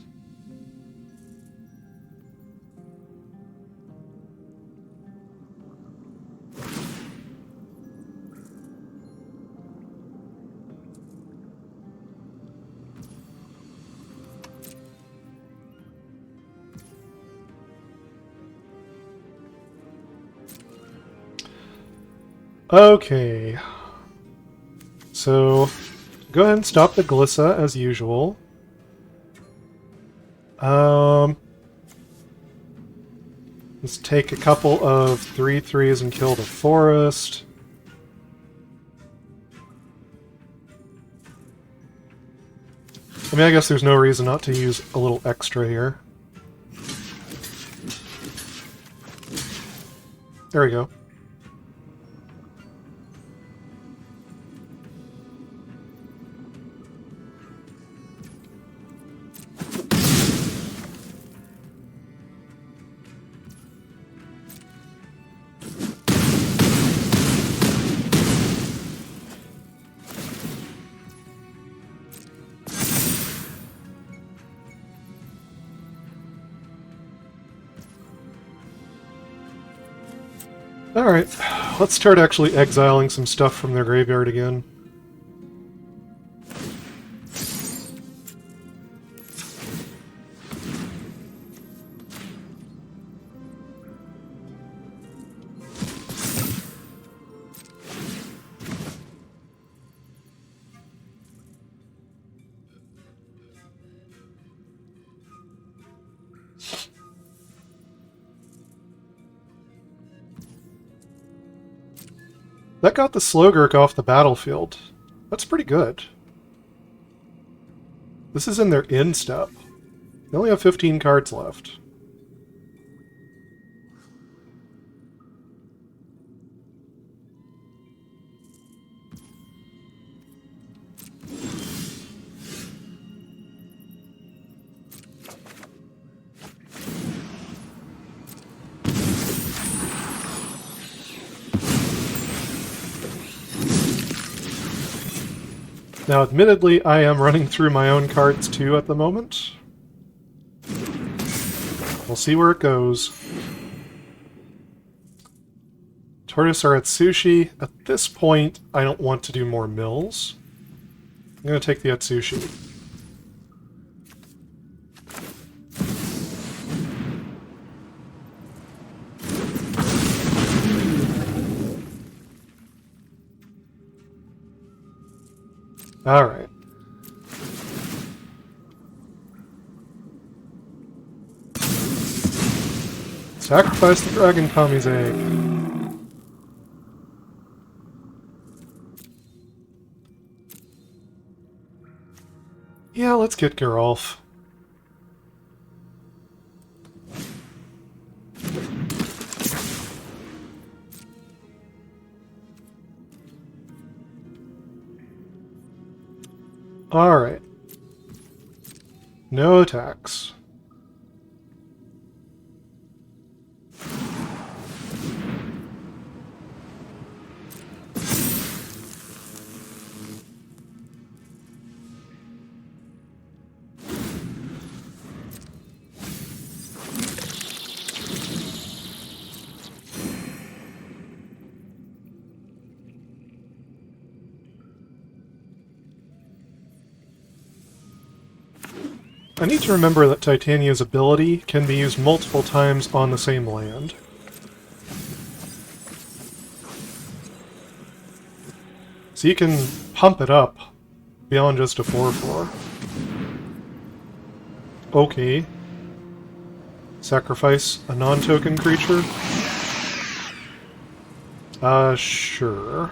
[SPEAKER 1] Okay. So, go ahead and stop the Glissa as usual. Let's take a couple of 3/3s and kill the forest. I mean, I guess there's no reason not to use a little extra here. There we go. Alright, let's start actually exiling some stuff from their graveyard again. That got the Slogurk off the battlefield. That's pretty good. This is in their end step. They only have 15 cards left. Now, admittedly, I am running through my own cards too at the moment. We'll see where it goes. Tortoise or Atsushi. At this point, I don't want to do more mills. I'm going to take the Atsushi. Alright. Sacrifice the Dragon-Kami's egg. Yeah, let's get Geralf. Alright. No attacks. I need to remember that Titania's ability can be used multiple times on the same land. So you can pump it up beyond just a 4/4. Okay. Sacrifice a non-token creature? Sure.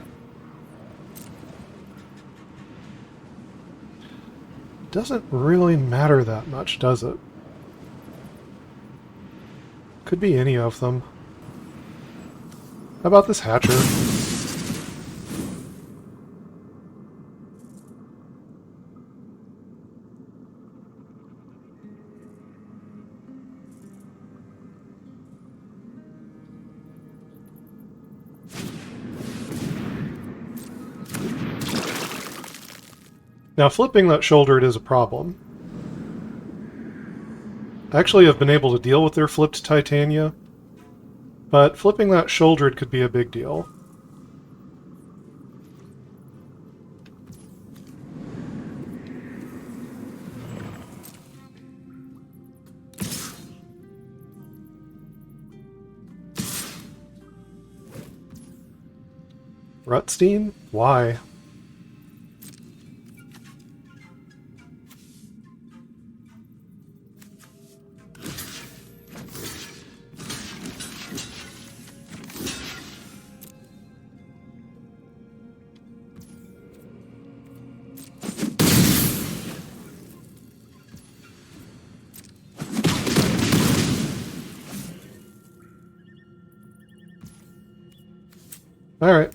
[SPEAKER 1] Doesn't really matter that much, does it? Could be any of them. How about this Hatcher? Now, flipping that Sheoldred is a problem. Actually, I've been able to deal with their flipped Titania, but flipping that Sheoldred could be a big deal. Rutstein? Why? Alright.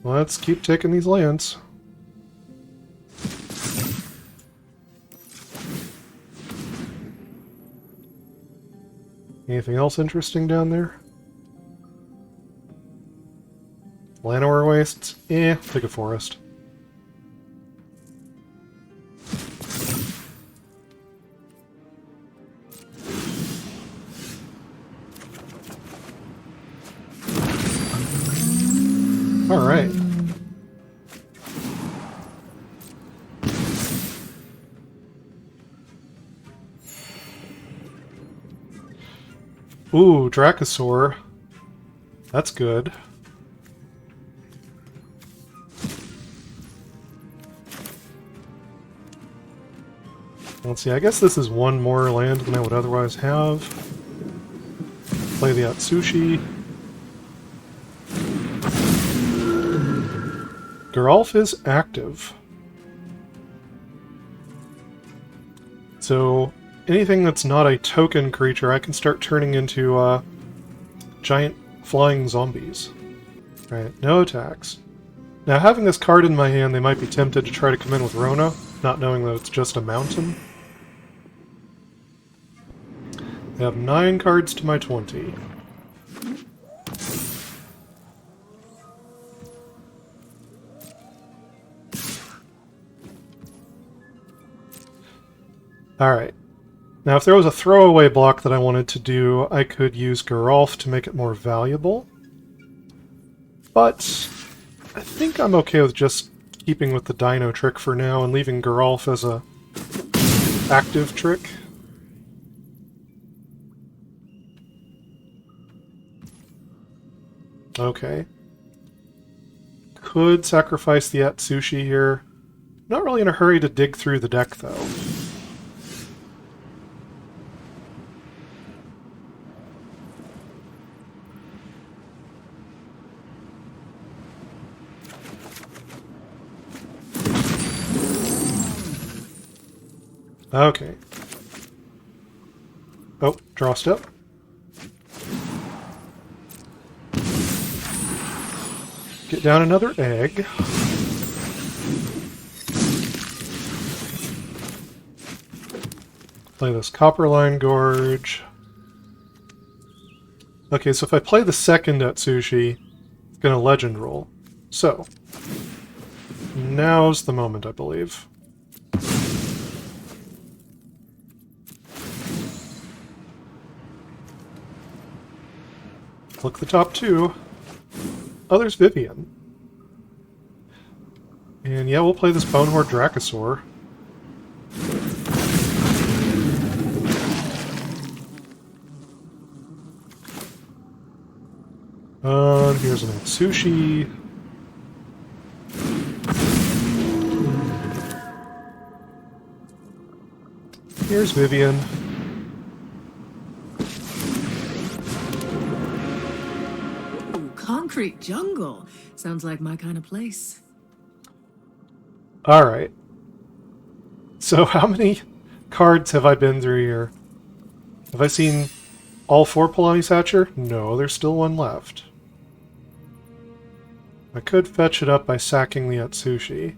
[SPEAKER 1] Let's keep taking these lands. Anything else interesting down there? Llanowar Wastes? Take a forest. Alright. Ooh, Dracosaur. That's good. Let's see, I guess this is one more land than I would otherwise have. Play the Atsushi. Geralf is active. So anything that's not a token creature, I can start turning into giant flying zombies. Alright, no attacks. Now, having this card in my hand, they might be tempted to try to come in with Rona, not knowing that it's just a mountain. I have 9 cards to my 20. Alright. Now, if there was a throwaway block that I wanted to do, I could use Geralf to make it more valuable. But I think I'm okay with just keeping with the Dino trick for now and leaving Geralf as a active trick. Okay. Could sacrifice the Atsushi here. Not really in a hurry to dig through the deck, though. Okay. Oh, draw step. Get down another egg. Play this Copperline Gorge. Okay, so if I play the second Atsushi, it's going to legend roll. So, now's the moment, I believe. Look the top 2. Oh, there's Vivien. And yeah, we'll play this Bonehoard Dracosaur. Here's an Atsushi. Here's Vivien.
[SPEAKER 2] Concrete jungle. Sounds like my kind of place.
[SPEAKER 1] Alright. So how many cards have I been through here? Have I seen all 4 Palani Hatcher? No, there's still one left. I could fetch it up by sacking the Atsushi.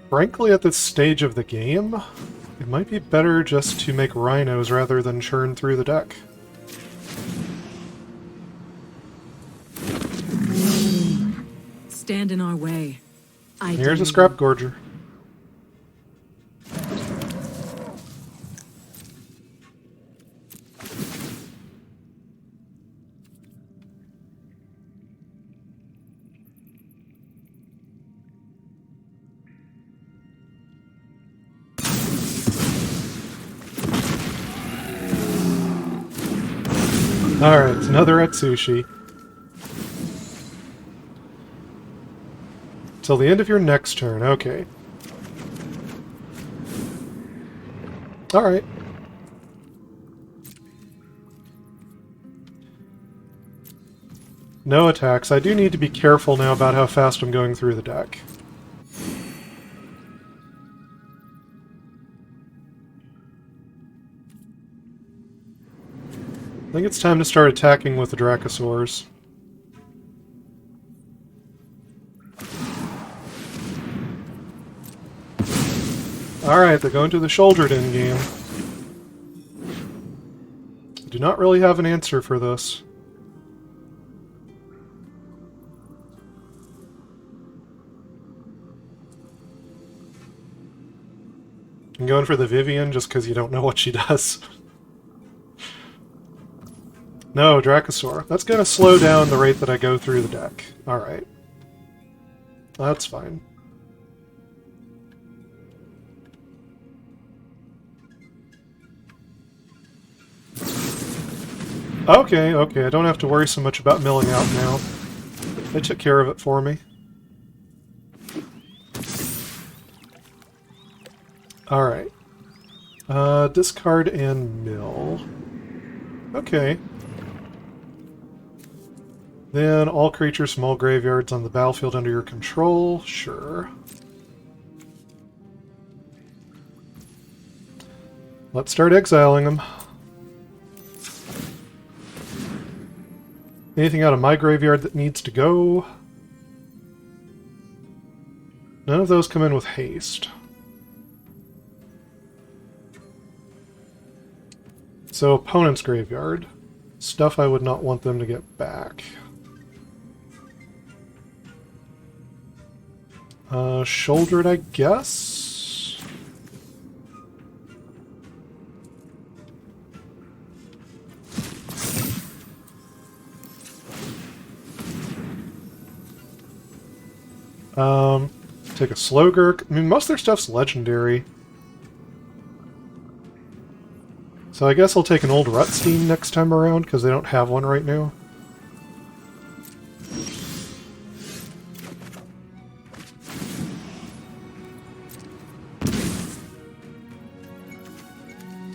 [SPEAKER 1] Frankly, at this stage of the game, it might be better just to make rhinos rather than churn through the deck.
[SPEAKER 2] Stand in our way.
[SPEAKER 1] Here's a Scrap Gorger. Alright, it's another Atsushi. Till the end of your next turn, okay. Alright. No attacks. I do need to be careful now about how fast I'm going through the deck. I think it's time to start attacking with the Dracosaurs. Alright, they're going to the Sheoldred endgame. I do not really have an answer for this. I'm going for the Vivien just because you don't know what she does. No, Dracosaur. That's going to slow down the rate that I go through the deck. Alright. That's fine. Okay, I don't have to worry so much about milling out now. They took care of it for me. Alright. Discard and mill. Okay. Then all creatures from all graveyards on the battlefield under your control. Sure. Let's start exiling them. Anything out of my graveyard that needs to go? None of those come in with haste. So opponent's graveyard. Stuff I would not want them to get back. Sheoldred, I guess? Take a Slogurk. I mean, most of their stuff's legendary. So I guess I'll take an old Rutstein next time around, because they don't have one right now.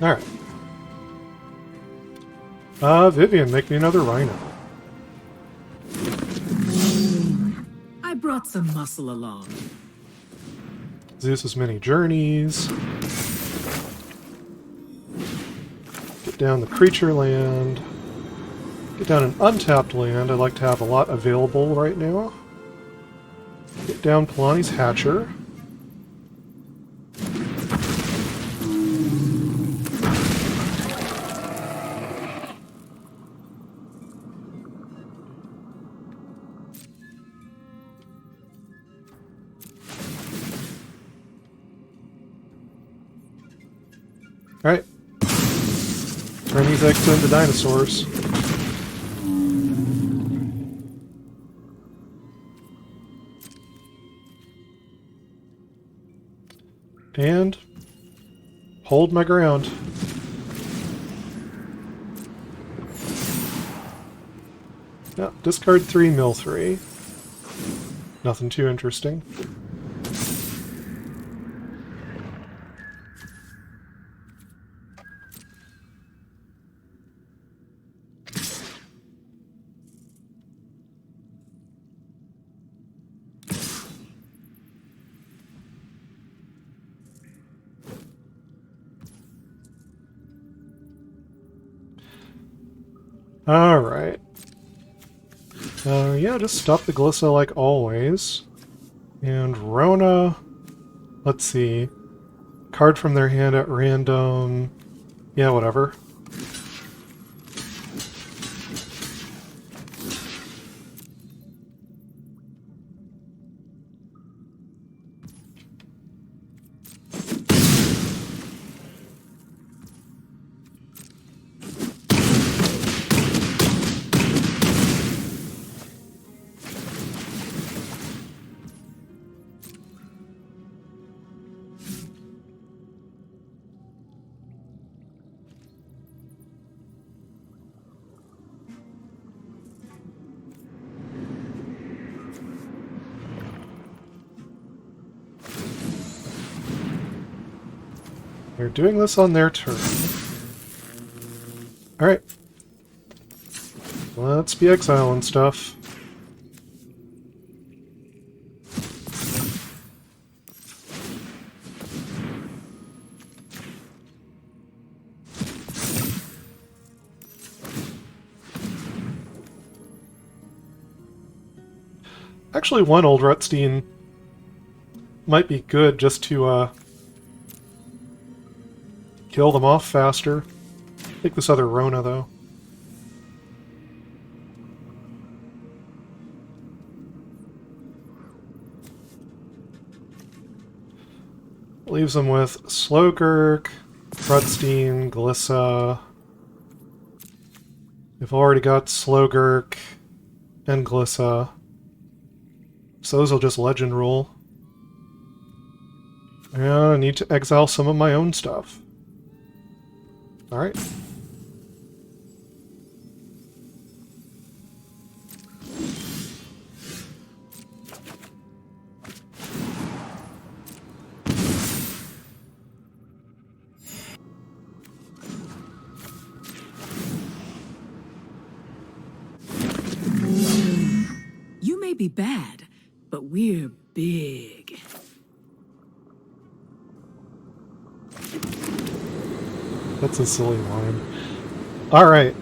[SPEAKER 1] Alright. Vivien, make me another rhino.
[SPEAKER 2] I brought some muscle along.
[SPEAKER 1] Zeus's many journeys. Get down the creature land. Get down an untapped land. I'd like to have a lot available right now. Get down Palani's Hatcher. Alright. Turn these eggs into dinosaurs. And hold my ground. Yeah, discard 3, mill 3. Nothing too interesting. Alright. Yeah, just stop the Glissa like always. And Rona... Let's see. Card from their hand at random... Yeah, whatever. They're doing this on their turn. Alright. Let's be exiling stuff. Actually, one old Rutstein might be good just to, kill them off faster. Take this other Rona, though. Leaves them with Slogurk, Rutstein, Glissa. They've already got Slogurk and Glissa. So those will just legend rule. And I need to exile some of my own stuff. Alright.
[SPEAKER 2] be bad, but we're big.
[SPEAKER 1] That's a silly line. Alright,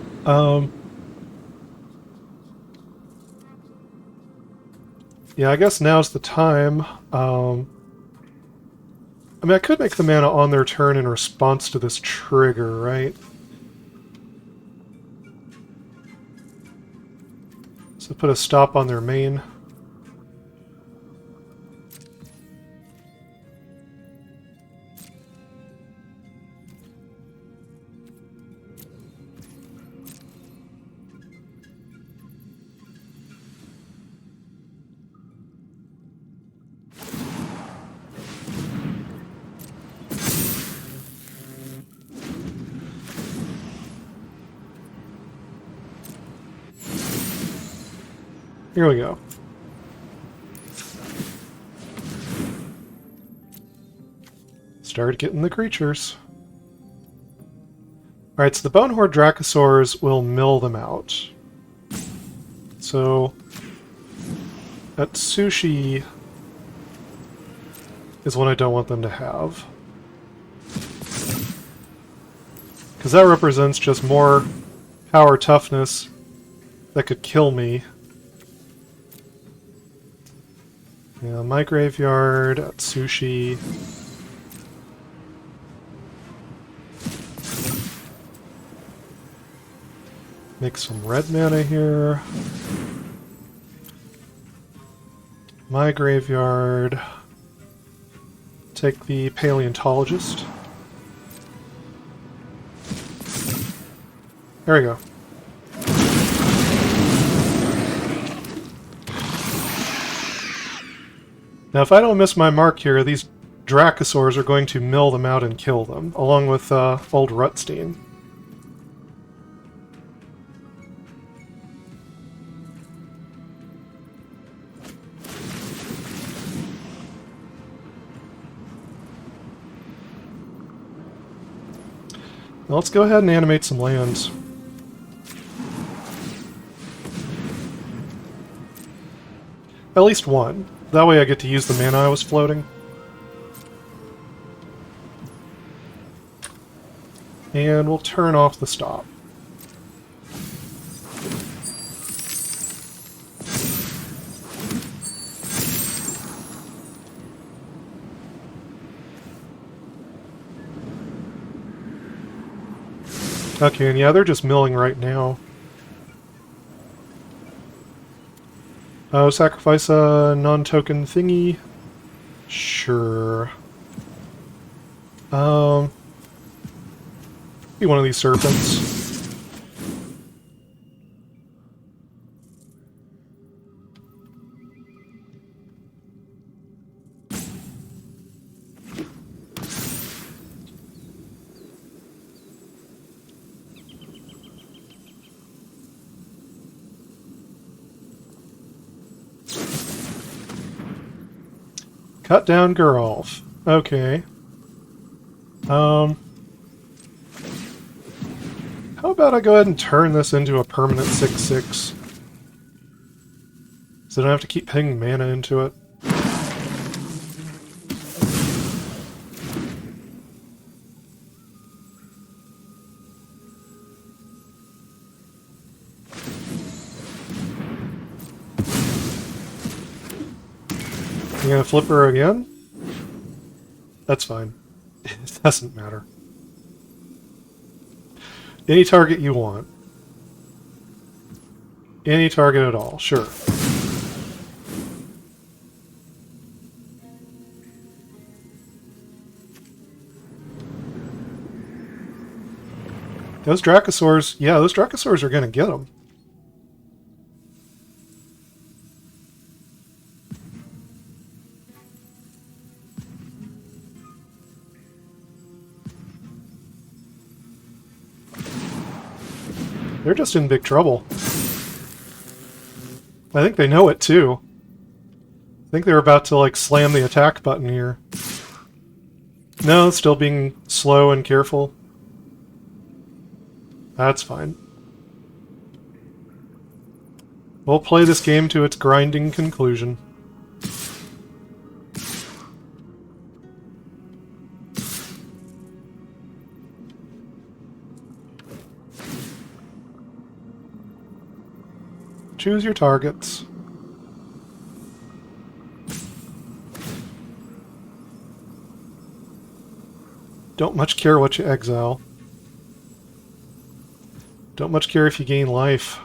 [SPEAKER 1] yeah, I guess now's the time. I mean, I could make the mana on their turn in response to this trigger, right? So put a stop on their main. Here we go. Started getting the creatures. Alright, so the Bonehoard Dracosaurs will mill them out. So Atsushi is one I don't want them to have. Because that represents just more power toughness that could kill me. Yeah, my graveyard, Atsushi. Make some red mana here. My graveyard. Take the Paleontologist. There we go. Now, if I don't miss my mark here, these Dracosaurs are going to mill them out and kill them, along with old Rutstein. Now let's go ahead and animate some lands. At least one. That way I get to use the mana I was floating. And we'll turn off the stop. Okay, and yeah, they're just milling right now. Oh, sacrifice a non-token thingy? Sure. Be one of these serpents. Cut down Geralf. Okay. How about I go ahead and turn this into a permanent 6/6? So I don't have to keep pinging mana into it. You gonna flip her again? That's fine. It doesn't matter. Any target you want. Any target at all, sure. Those Dracosaurs, yeah, those Dracosaurs are gonna get them. They're just in big trouble. I think they know it too. I think they're about to like slam the attack button here. No, still being slow and careful. That's fine. We'll play this game to its grinding conclusion. Choose your targets. Don't much care what you exile. Don't much care if you gain life.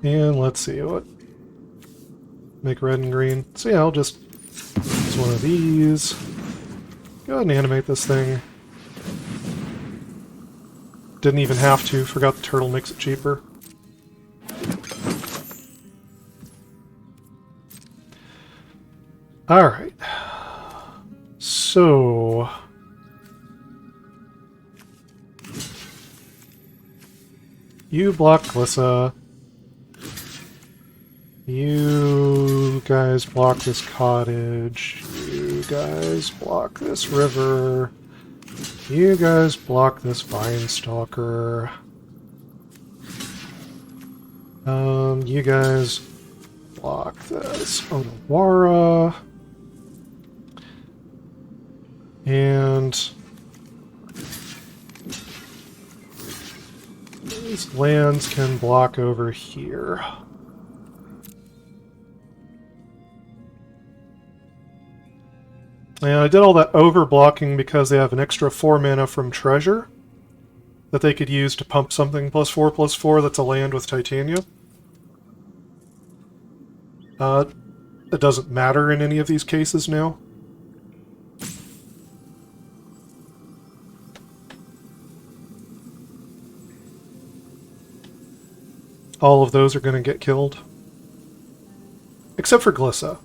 [SPEAKER 1] And let's see what. Make red and green. So yeah, I'll just use one of these. Go ahead and animate this thing. Didn't even have to. Forgot the turtle makes it cheaper. Alright. So... you block Glissa. You guys block this cottage. You guys block this river. You guys block this vine stalker. You guys block this Otawara. And these lands can block over here. And I did all that overblocking because they have an extra 4 mana from Treasure that they could use to pump something +4/+4 that's a land with Titania. It doesn't matter in any of these cases now. All of those are going to get killed. Except for Glissa.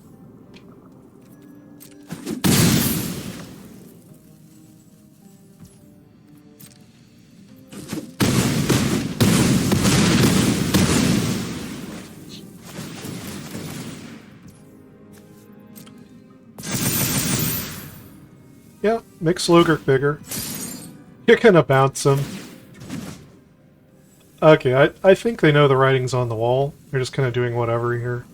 [SPEAKER 1] Yeah, make Slogurk bigger. You're gonna bounce him. Okay, I think they know the writing's on the wall. They're just kind of doing whatever here.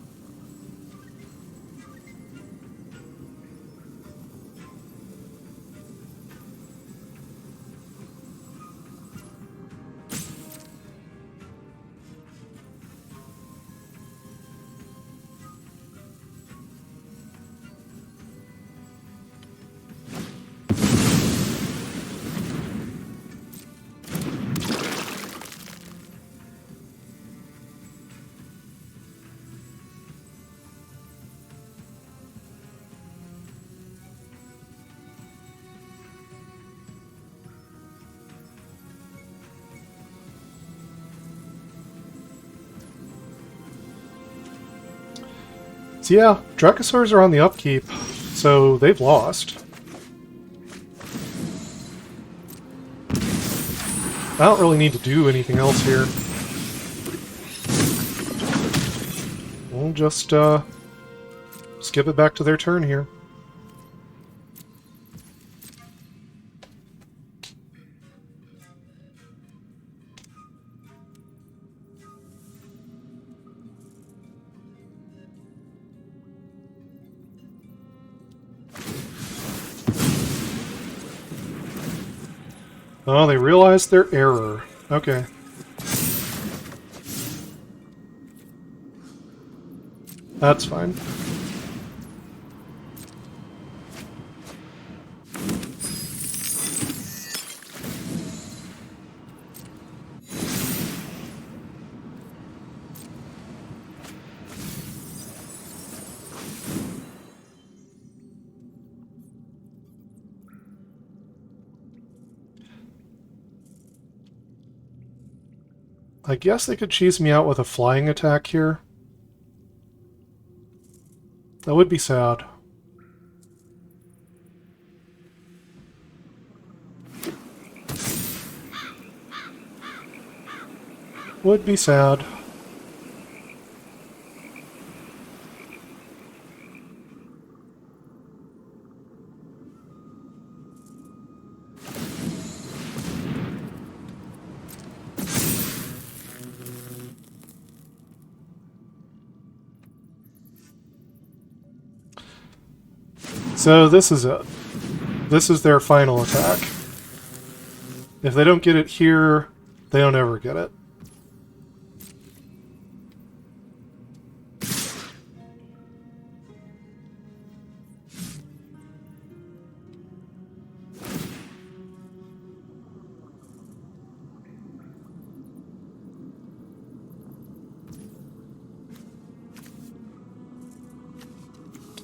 [SPEAKER 1] So yeah, Dracosaurs are on the upkeep, so they've lost. I don't really need to do anything else here. We'll just skip it back to their turn here. Oh, they realized their error. Okay. That's fine. I guess they could cheese me out with a flying attack here. That would be sad. Would be sad. So this is it. This is their final attack. If they don't get it here, they don't ever get it.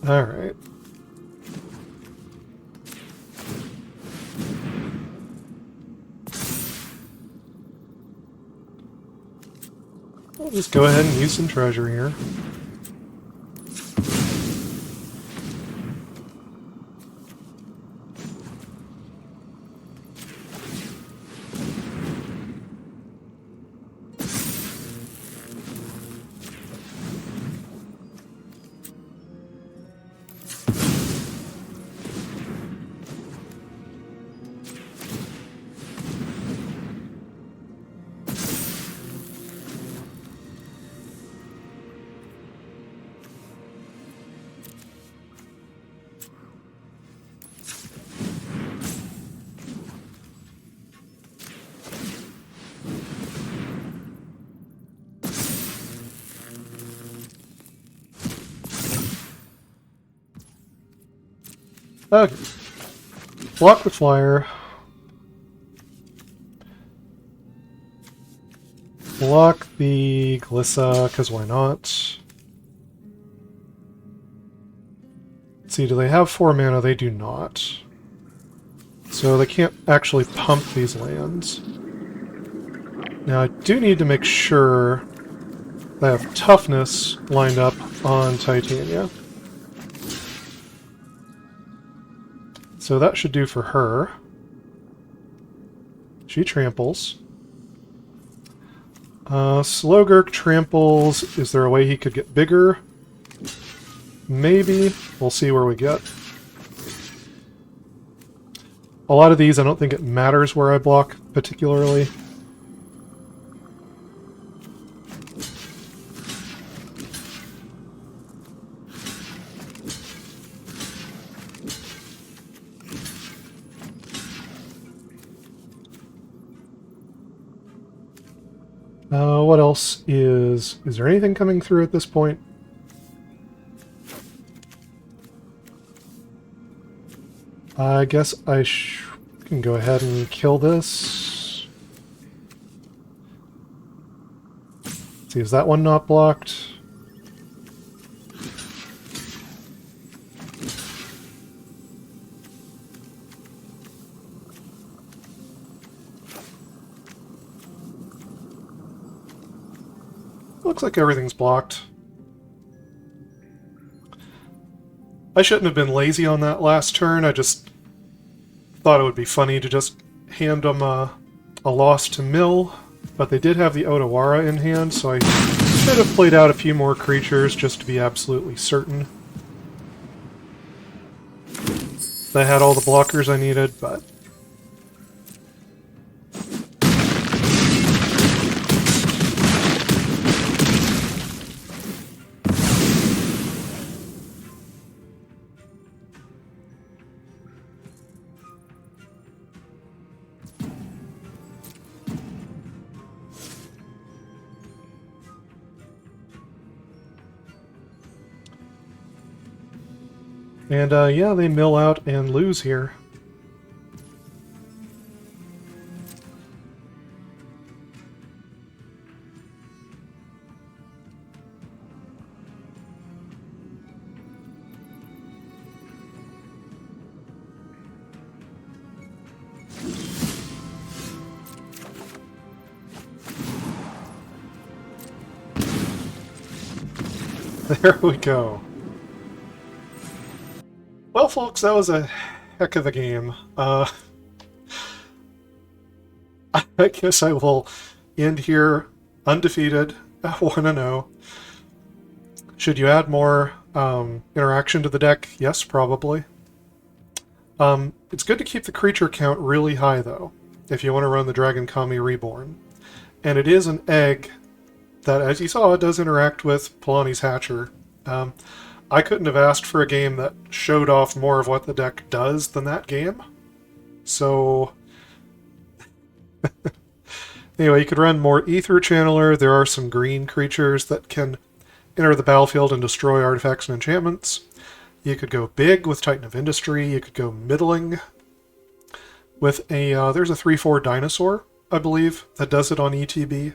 [SPEAKER 1] All right. I'll just go ahead and use some treasure here. Okay. Block the flyer. Block the Glissa, because why not? Let's see, do they have 4 mana? They do not. So they can't actually pump these lands. Now I do need to make sure they have toughness lined up on Titania. So that should do for her. She tramples. Slogurk tramples. Is there a way he could get bigger? Maybe. We'll see where we get. A lot of these, I don't think it matters where I block particularly. What else is... Is there anything coming through at this point? I guess I can go ahead and kill this. Let's see, is that one not blocked? Looks like everything's blocked. I shouldn't have been lazy on that last turn. I just thought it would be funny to just hand them a loss to mill, but they did have the Otawara in hand, so I should have played out a few more creatures just to be absolutely certain. They had all the blockers I needed, but... And, yeah, they mill out and lose here. There we go. Well, folks, that was a heck of a game. I guess I will end here undefeated at 1-0. Should you add more interaction to the deck? Yes, probably. It's good to keep the creature count really high, though, if you want to run the Dragon-Kami Reborn. And it is an egg that, as you saw, does interact with Palani's Hatcher. I couldn't have asked for a game that showed off more of what the deck does than that game. So anyway, you could run more Aether Channeler. There are some green creatures that can enter the battlefield and destroy artifacts and enchantments. You could go big with Titan of Industry. You could go middling with a... there's a 3/4 dinosaur, I believe, that does it on ETB.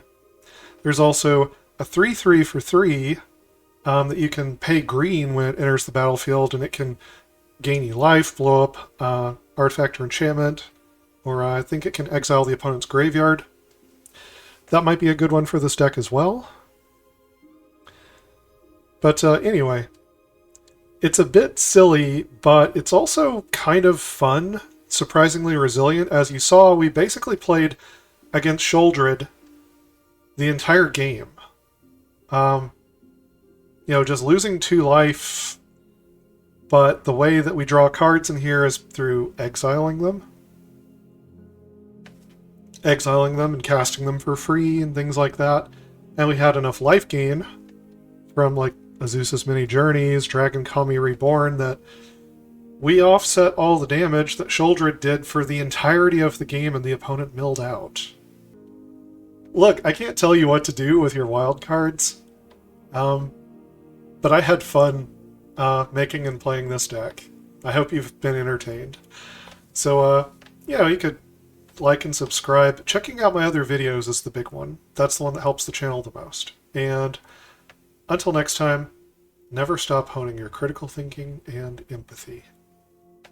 [SPEAKER 1] There's also a 3/3 for 3 that you can pay green when it enters the battlefield, and it can gain you life, blow up artifact or enchantment, or I think it can exile the opponent's graveyard. That might be a good one for this deck as well. But anyway, it's a bit silly, but it's also kind of fun, surprisingly resilient. As you saw, we basically played against Sheoldred the entire game. You know, just losing 2 life, but the way that we draw cards in here is through exiling them. Exiling them and casting them for free and things like that. And we had enough life gain from, like, Azusa's Many Journeys, Dragon-Kami Reborn, that we offset all the damage that Sheoldred did for the entirety of the game and the opponent milled out. Look, I can't tell you what to do with your wild cards, but I had fun making and playing this deck. I hope you've been entertained. So, yeah, you could like and subscribe. Checking out my other videos is the big one. That's the one that helps the channel the most. And until next time, never stop honing your critical thinking and empathy.